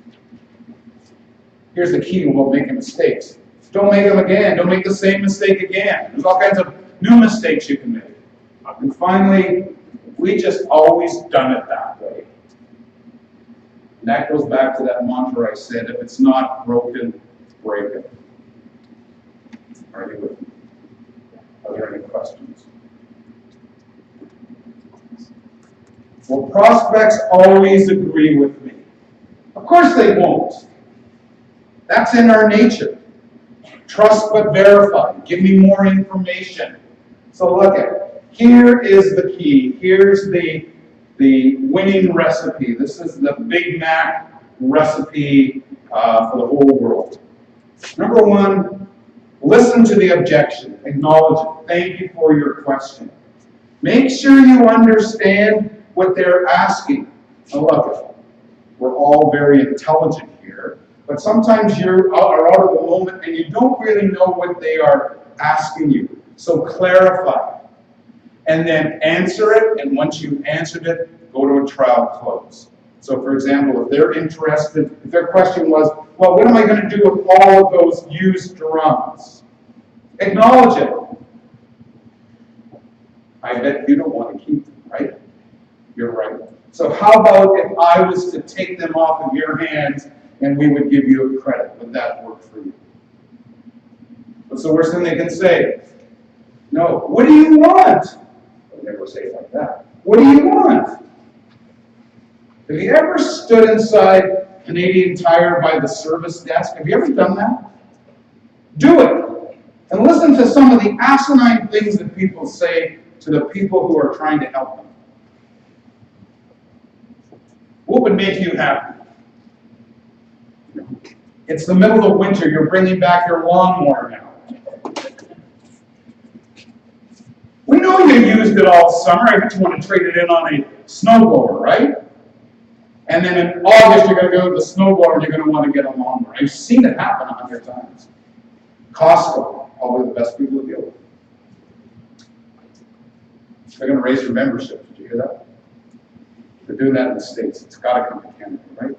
Here's the key about making mistakes. Don't make them again. Don't make the same mistake again. There's all kinds of new mistakes you can make. And finally, we just always done it that way. And that goes back to that mantra I said, if it's not broken, break it. Are you with me? Are there any questions? Will prospects always agree with me? Of course they won't. That's in our nature. Trust but verify. Give me more information. So look at it. Here is the key. Here's the winning recipe. This is the Big Mac recipe for the whole world. Number one, listen to the objection. Acknowledge it. Thank you for your question. Make sure you understand what they're asking. Now look, we're all very intelligent here, but sometimes you are out of the moment and you don't really know what they are asking you. So clarify. And then answer it, and once you've answered it, go to a trial close. So for example, if they're interested, if their question was, well, what am I going to do with all of those used drums? Acknowledge it. I bet you don't want to keep them, right? You're right. So how about if I was to take them off of your hands and we would give you a credit? Would that work for you? What's the worst thing they can say? No. What do you want? They'll never say it like that. What do you want? Have you ever stood inside Canadian Tire by the service desk? Have you ever done that? Do it. And listen to some of the asinine things that people say to the people who are trying to help them. What would make you happy? It's the middle of winter. You're bringing back your lawnmower now. We know you used it all summer. I bet you want to trade it in on a snowblower, right? And then in August, you're going to go to the snowblower and you're going to want to get a lawnmower. I've seen it happen 100 times. Costco, probably the best people to deal with. They're going to raise your membership. Did you hear that? They're doing that in the States. It's got to come to Canada, right?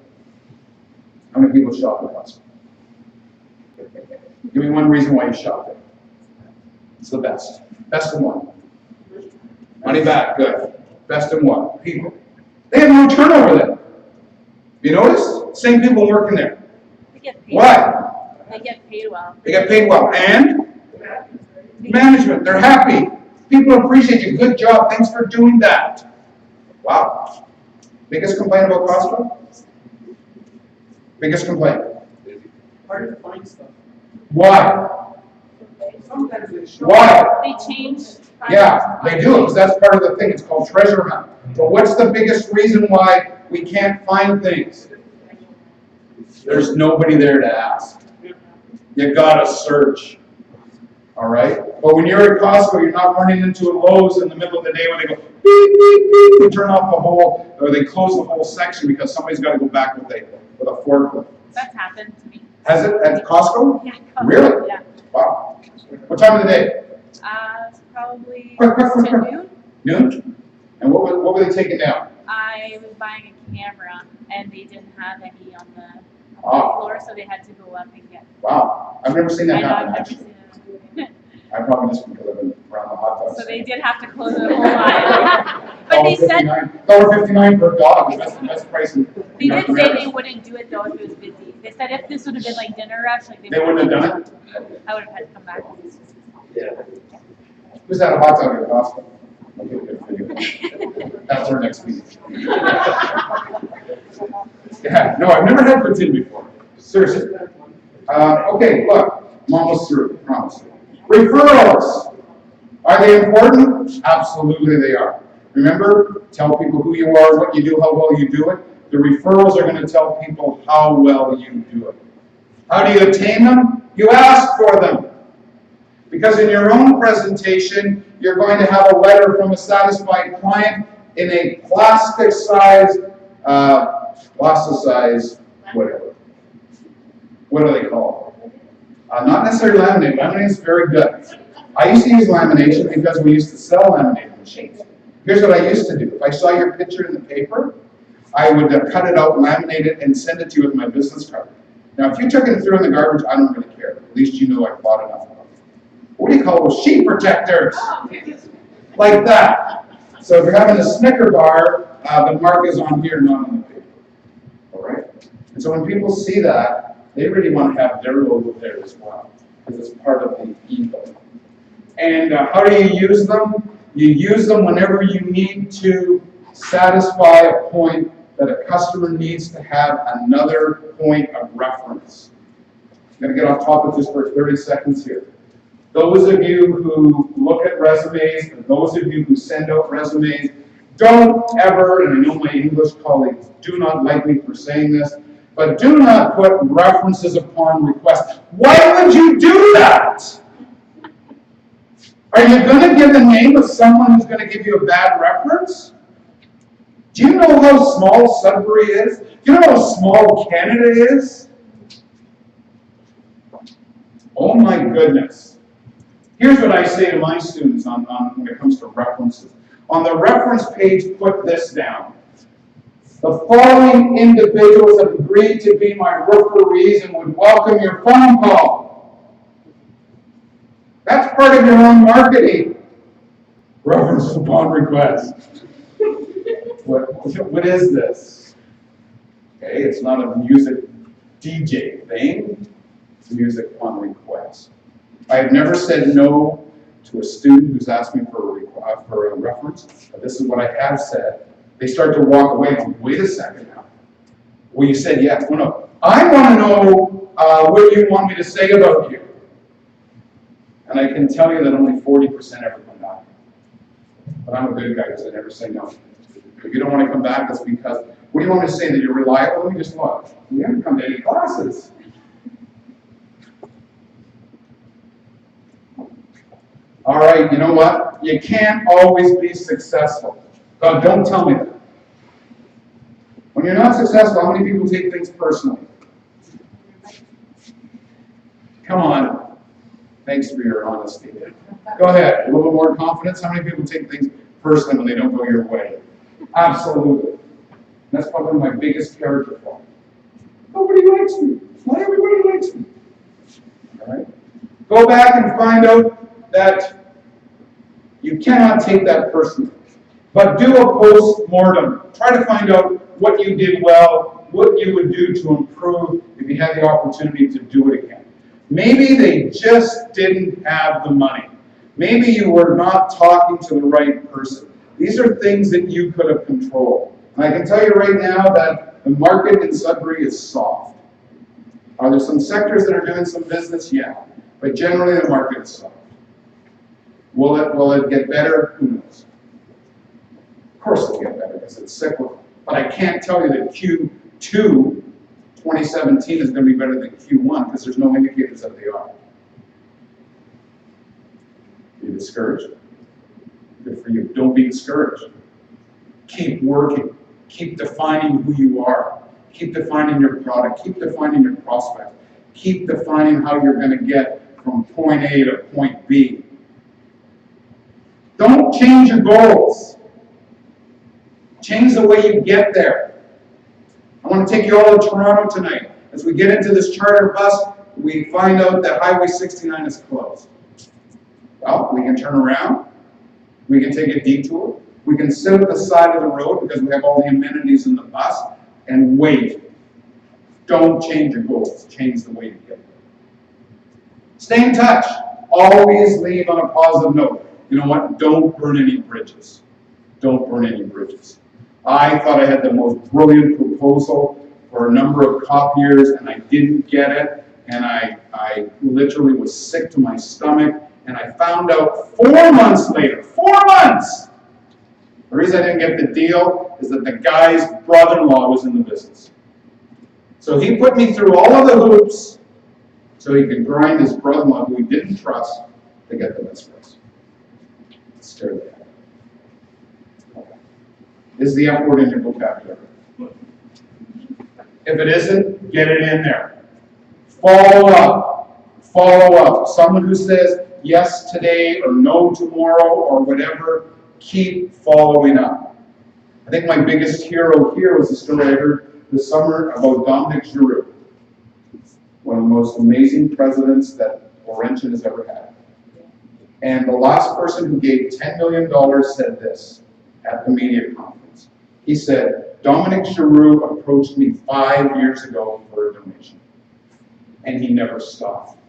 How many people shop at Costco? Give me one reason why you shop there. It's the best. Best in one. Money back, good. Best in one. People. They have no turnover there. You notice? Same people working there. They get paid. Why? They get paid well. They get paid well. And? Management. They're happy. People appreciate you. Good job. Thanks for doing that. Wow. Biggest complaint about Costco? Biggest complaint? Hard to find stuff. Why? Sometimes they show. Why? They change. Yeah, they do, because that's part of the thing. It's called treasure hunt. But what's the biggest reason why we can't find things? There's nobody there to ask. You gotta search. All right? But when you're at Costco, you're not running into a Lowe's in the middle of the day when they go beep, beep, beep, they turn off the whole, or they close the whole section because somebody's got to go back with a forklift. That's happened to me. Has it at Costco? Yeah. Really? Yeah. Wow. What time of the day? It's probably Quick. to noon. Noon? And what were they taking down? I was buying a camera and they didn't have any on the Ah. floor, so they had to go up and get. Wow. I've never seen that I know, happen, I've never actually. seen it. I probably just because I've been around the hot dogs. So they did have to close the whole line. But they said $1.59 per dog, that's the best price in they North did say America. they wouldn't do it though if it was busy. They said if this would have been like dinner rush, like They wouldn't have done it? I would have had to come back. Who's had a hot dog at Costco? I'll give it for you. That's our next meeting. Yeah, no, I've never had poutine before. Seriously. Okay, look, I'm almost through, I promise. Referrals. Are they important? Absolutely they are. Remember, tell people who you are, what you do, how well you do it. The referrals are going to tell people how well you do it. How do you attain them? You ask for them. Because in your own presentation, you're going to have a letter from a satisfied client in a plasticized, whatever. What do they call it? Not necessarily laminate. Laminate is very good. I used to use lamination because we used to sell laminated machines. Here's what I used to do. If I saw your picture in the paper, I would cut it out, laminate it, and send it to you with my business card. Now, if you took it through in the garbage, I don't really care. At least you know I bought enough of them. What do you call those? Sheet protectors. Like that. So if you're having a Snicker bar, the mark is on here, not on the paper. All right? And so when people see that, they really want to have their logo there as well, because it's part of the ego. And how do you use them? You use them whenever you need to satisfy a point that a customer needs to have another point of reference. I'm going to get off topic just for 30 seconds here. Those of you who look at resumes, and those of you who send out resumes, don't ever, and I know my English colleagues do not like me for saying this, but do not put references upon request. Why would you do that? Are you going to give the name of someone who's going to give you a bad reference? Do you know how small Sudbury is? Do you know how small Canada is? Oh my goodness. Here's what I say to my students on when it comes to references. On the reference page, put this down. The following individuals have agreed to be my referees and would welcome your phone call. That's part of your own marketing. References upon request. What is this? Okay, it's not a music DJ thing. It's music upon request. I have never said no to a student who's asked me for a reference. But this is what I have said. They start to walk away and wait a second now. Well, you said yes. Well, no. I want to know what you want me to say about you. And I can tell you that only 40% ever come back. But I'm a good guy because I never say no. If you don't want to come back, that's because, what do you want me to say, that you're reliable? Let me just look. You haven't come to any classes. All right, you know what? You can't always be successful. God, don't tell me that. When you're not successful, how many people take things personally? Come on. Thanks for your honesty. Go ahead. A little more confidence. How many people take things personally when they don't go your way? Absolutely. That's probably my biggest character flaw. Nobody likes me. Not everybody likes me. All right? Go back and find out that you cannot take that personally. But do a post-mortem. Try to find out what you did well, what you would do to improve if you had the opportunity to do it again. Maybe they just didn't have the money. Maybe you were not talking to the right person. These are things that you could have controlled. And I can tell you right now that the market in Sudbury is soft. Are there some sectors that are doing some business? Yeah. But generally the market is soft. Will it get better? Who knows? Of course it'll get better because it's cyclical. But I can't tell you that Q2 2017 is going to be better than Q1 because there's no indicators that they are. Are you discouraged? Good for you. Don't be discouraged. Keep working. Keep defining who you are. Keep defining your product. Keep defining your prospect. Keep defining how you're going to get from point A to point B. Don't change your goals. Change the way you get there. I want to take you all to Toronto tonight. As we get into this charter bus, we find out that Highway 69 is closed. Well, we can turn around. We can take a detour. We can sit at the side of the road because we have all the amenities in the bus and wait. Don't change your goals. Change the way you get there. Stay in touch. Always leave on a positive note. You know what? Don't burn any bridges. Don't burn any bridges. I thought I had the most brilliant proposal for a number of copiers, and I didn't get it, and I literally was sick to my stomach, and I found out 4 months later, 4 months! The reason I didn't get the deal is that the guy's brother-in-law was in the business. So he put me through all of the hoops so he could grind his brother-in-law, who he didn't trust, to get the best price. Scare the heck. Is the F word in your vocabulary? If it isn't, get it in there. Follow up. Follow up. Someone who says yes today or no tomorrow or whatever, keep following up. think my biggest hero here was the story I heard this summer about Dominic Giroux, one of the most amazing presidents that Laurentian has ever had. And the last person who gave $10 million said this at the media conference. He said, Dominic Giroux approached me 5 years ago for a donation. And he never stopped.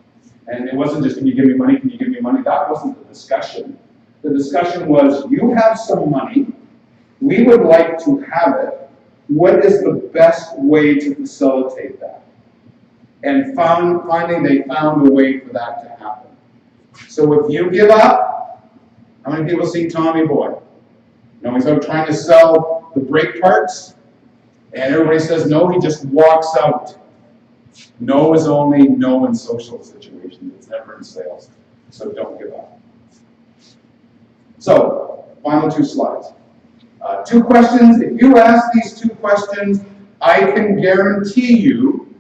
And it wasn't just, can you give me money, can you give me money? That wasn't the discussion. The discussion was, you have some money, we would like to have it. What is the best way to facilitate that? And finally they found a way for that to happen. So if you give up, how many people see Tommy Boy? You know, he's out trying to sell the brake parts, and everybody says no, he just walks out. No is only no in social situations, it's never in sales. So don't give up. So, final 2 slides. 2 questions. If you ask these 2 questions, I can guarantee you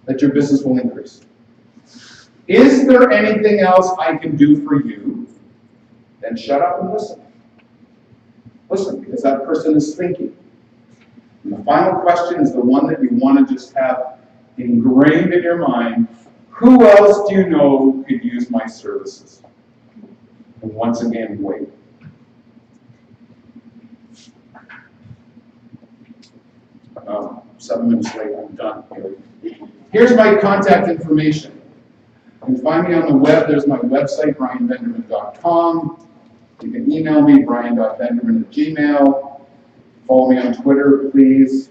that your business will increase. Is there anything else I can do for you? Then shut up and listen. Listen, because that person is thinking. And the final question is the one that you want to just have ingrained in your mind. Who else do you know who could use my services? And once again, wait. About 7 minutes late, I'm done. Here's my contact information. You can find me on the web. There's my website, brianbenderman.com. You can email me, brian.benderman@gmail. Follow me on Twitter, please,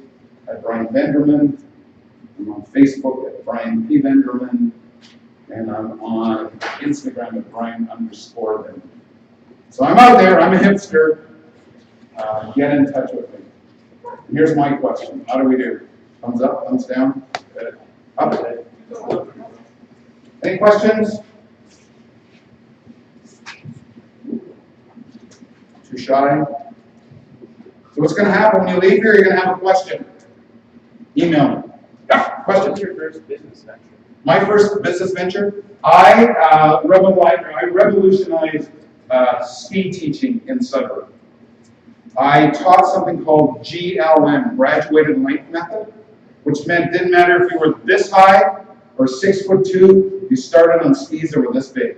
at Brian Benderman. I'm on Facebook at Brian P. Benderman. And I'm on Instagram at Brian_Benderman. So I'm out there. I'm a hipster. Get in touch with me. And here's my question. How do we do? Thumbs up, thumbs down? Up. Any questions? Too shy? So what's going to happen when you leave here? You're going to have a question. Email me. Yeah, question. What's your first business venture? My first business venture? I revolutionized ski teaching in Sudbury. I taught something called GLM, Graduated Length Method, which meant didn't matter if you were this high or 6'2", you started on skis that were this big.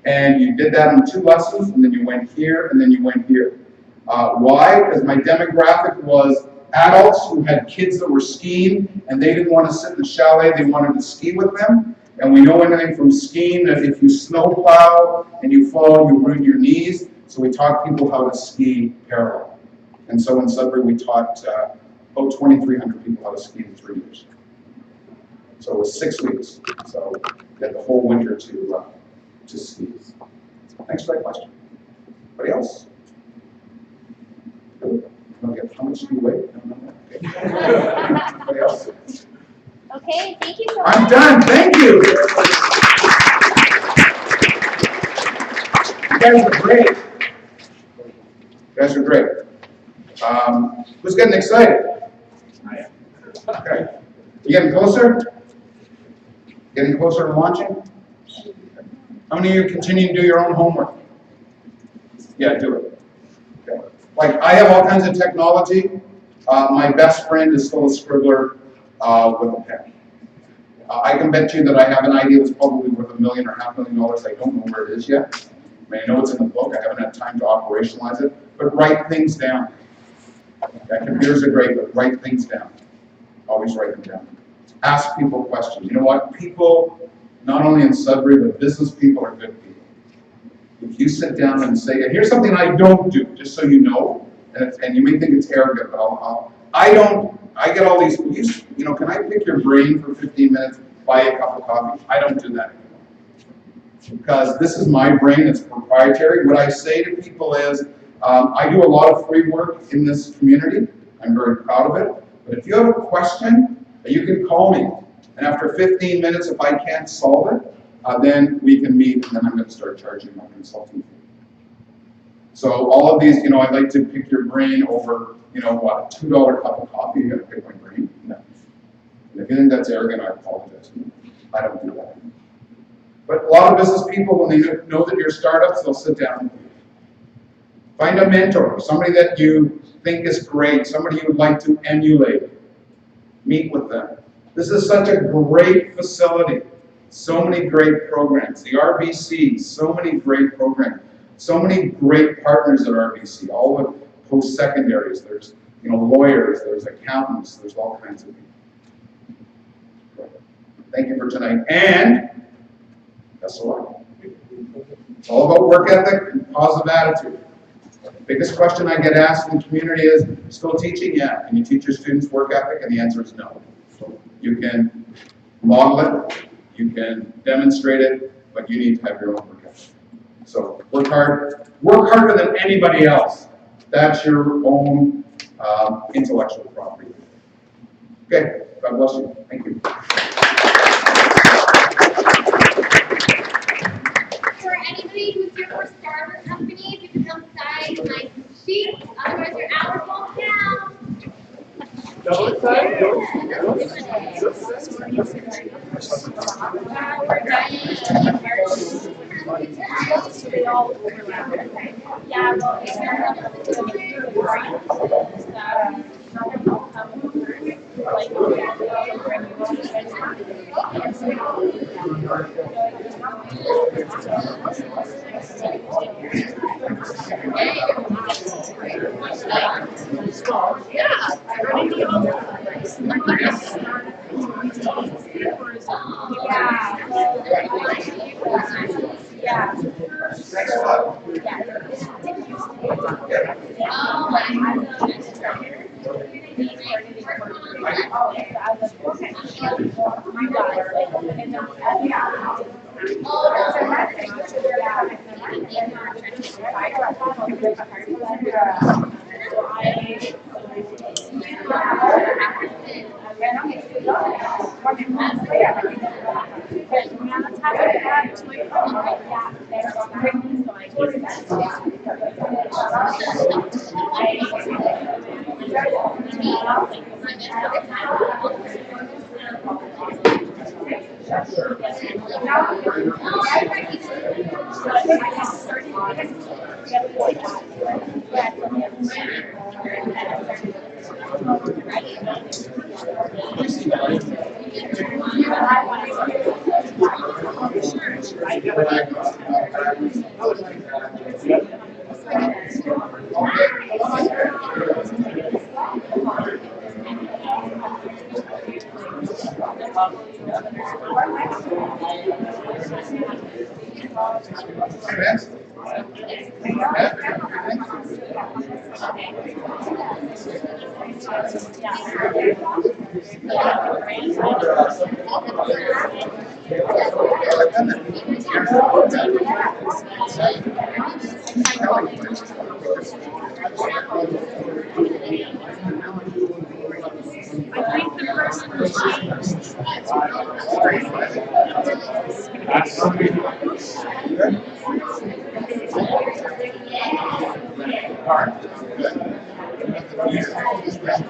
And you did that in 2 lessons, and then you went here, and then you went here. Why? Because my demographic was adults who had kids that were skiing, and they didn't want to sit in the chalet, they wanted to ski with them. And we know anything from skiing that if you snowplow and you fall, you ruin your knees. So we taught people how to ski parallel. And so in Sudbury, we taught about 2,300 people how to ski in 3 years. So it was 6 weeks. So we had the whole winter to ski. Thanks for that question. Anybody else? Okay, how much do you weigh? Okay. Anybody else? Okay, thank you so much. I'm done. Thank you. You guys are great. You guys are great. Who's getting excited? I am. Okay. You getting closer? Getting closer to launching? How many of you continue to do your own homework? Yeah, do it. Okay. Like, I have all kinds of technology. My best friend is still a scribbler with a pen. I can bet you that I have an idea that's probably worth $1 million or $500,000. I don't know where it is yet. I mean, I know it's in the book. I haven't had time to operationalize it. But write things down. Yeah, computers are great, but write things down. Always write them down. Ask people questions. You know what? People, not only in Sudbury, but business people are good people. If you sit down and say, here's something I don't do, just so you know, and you may think it's arrogant, but I get all these, you know, can I pick your brain for 15 minutes, buy a cup of coffee? I don't do that anymore. Because this is my brain, it's proprietary. What I say to people is, I do a lot of free work in this community. I'm very proud of it. But if you have a question, you can call me. And after 15 minutes, if I can't solve it, then we can meet, and then I'm going to start charging my consulting fee. So all of these, you know, I'd like to pick your brain over, you know, what, a $2 cup of coffee, you're going to pick my brain? No. And if you think that's arrogant, I apologize. I don't do that. But a lot of business people, when they know that you're startups, they'll sit down with you. Find a mentor, somebody that you think is great, somebody you'd like to emulate. Meet with them. This is such a great facility. So many great programs. The RBC, so many great programs. So many great partners at RBC, all the post-secondaries. There's lawyers, there's accountants, there's all kinds of people. Thank you for tonight. And guess what? It's all about work ethic and positive attitude. Biggest question I get asked in the community is, still teaching? Yeah. Can you teach your students work ethic? And the answer is no. You can model it, you can demonstrate it, but you need to have your own work ethic. So work harder than anybody else. That's your own intellectual property. Okay, God bless you. Thank you. For anybody who's here for starter company, if you can come sign my sheet, otherwise your hours won't count. Double side, go. We're They all overlap. yeah, well,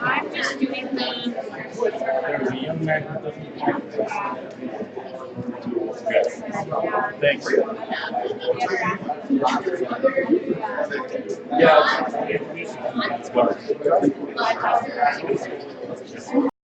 I'm just doing There's a young man who doesn't Thanks. Yeah.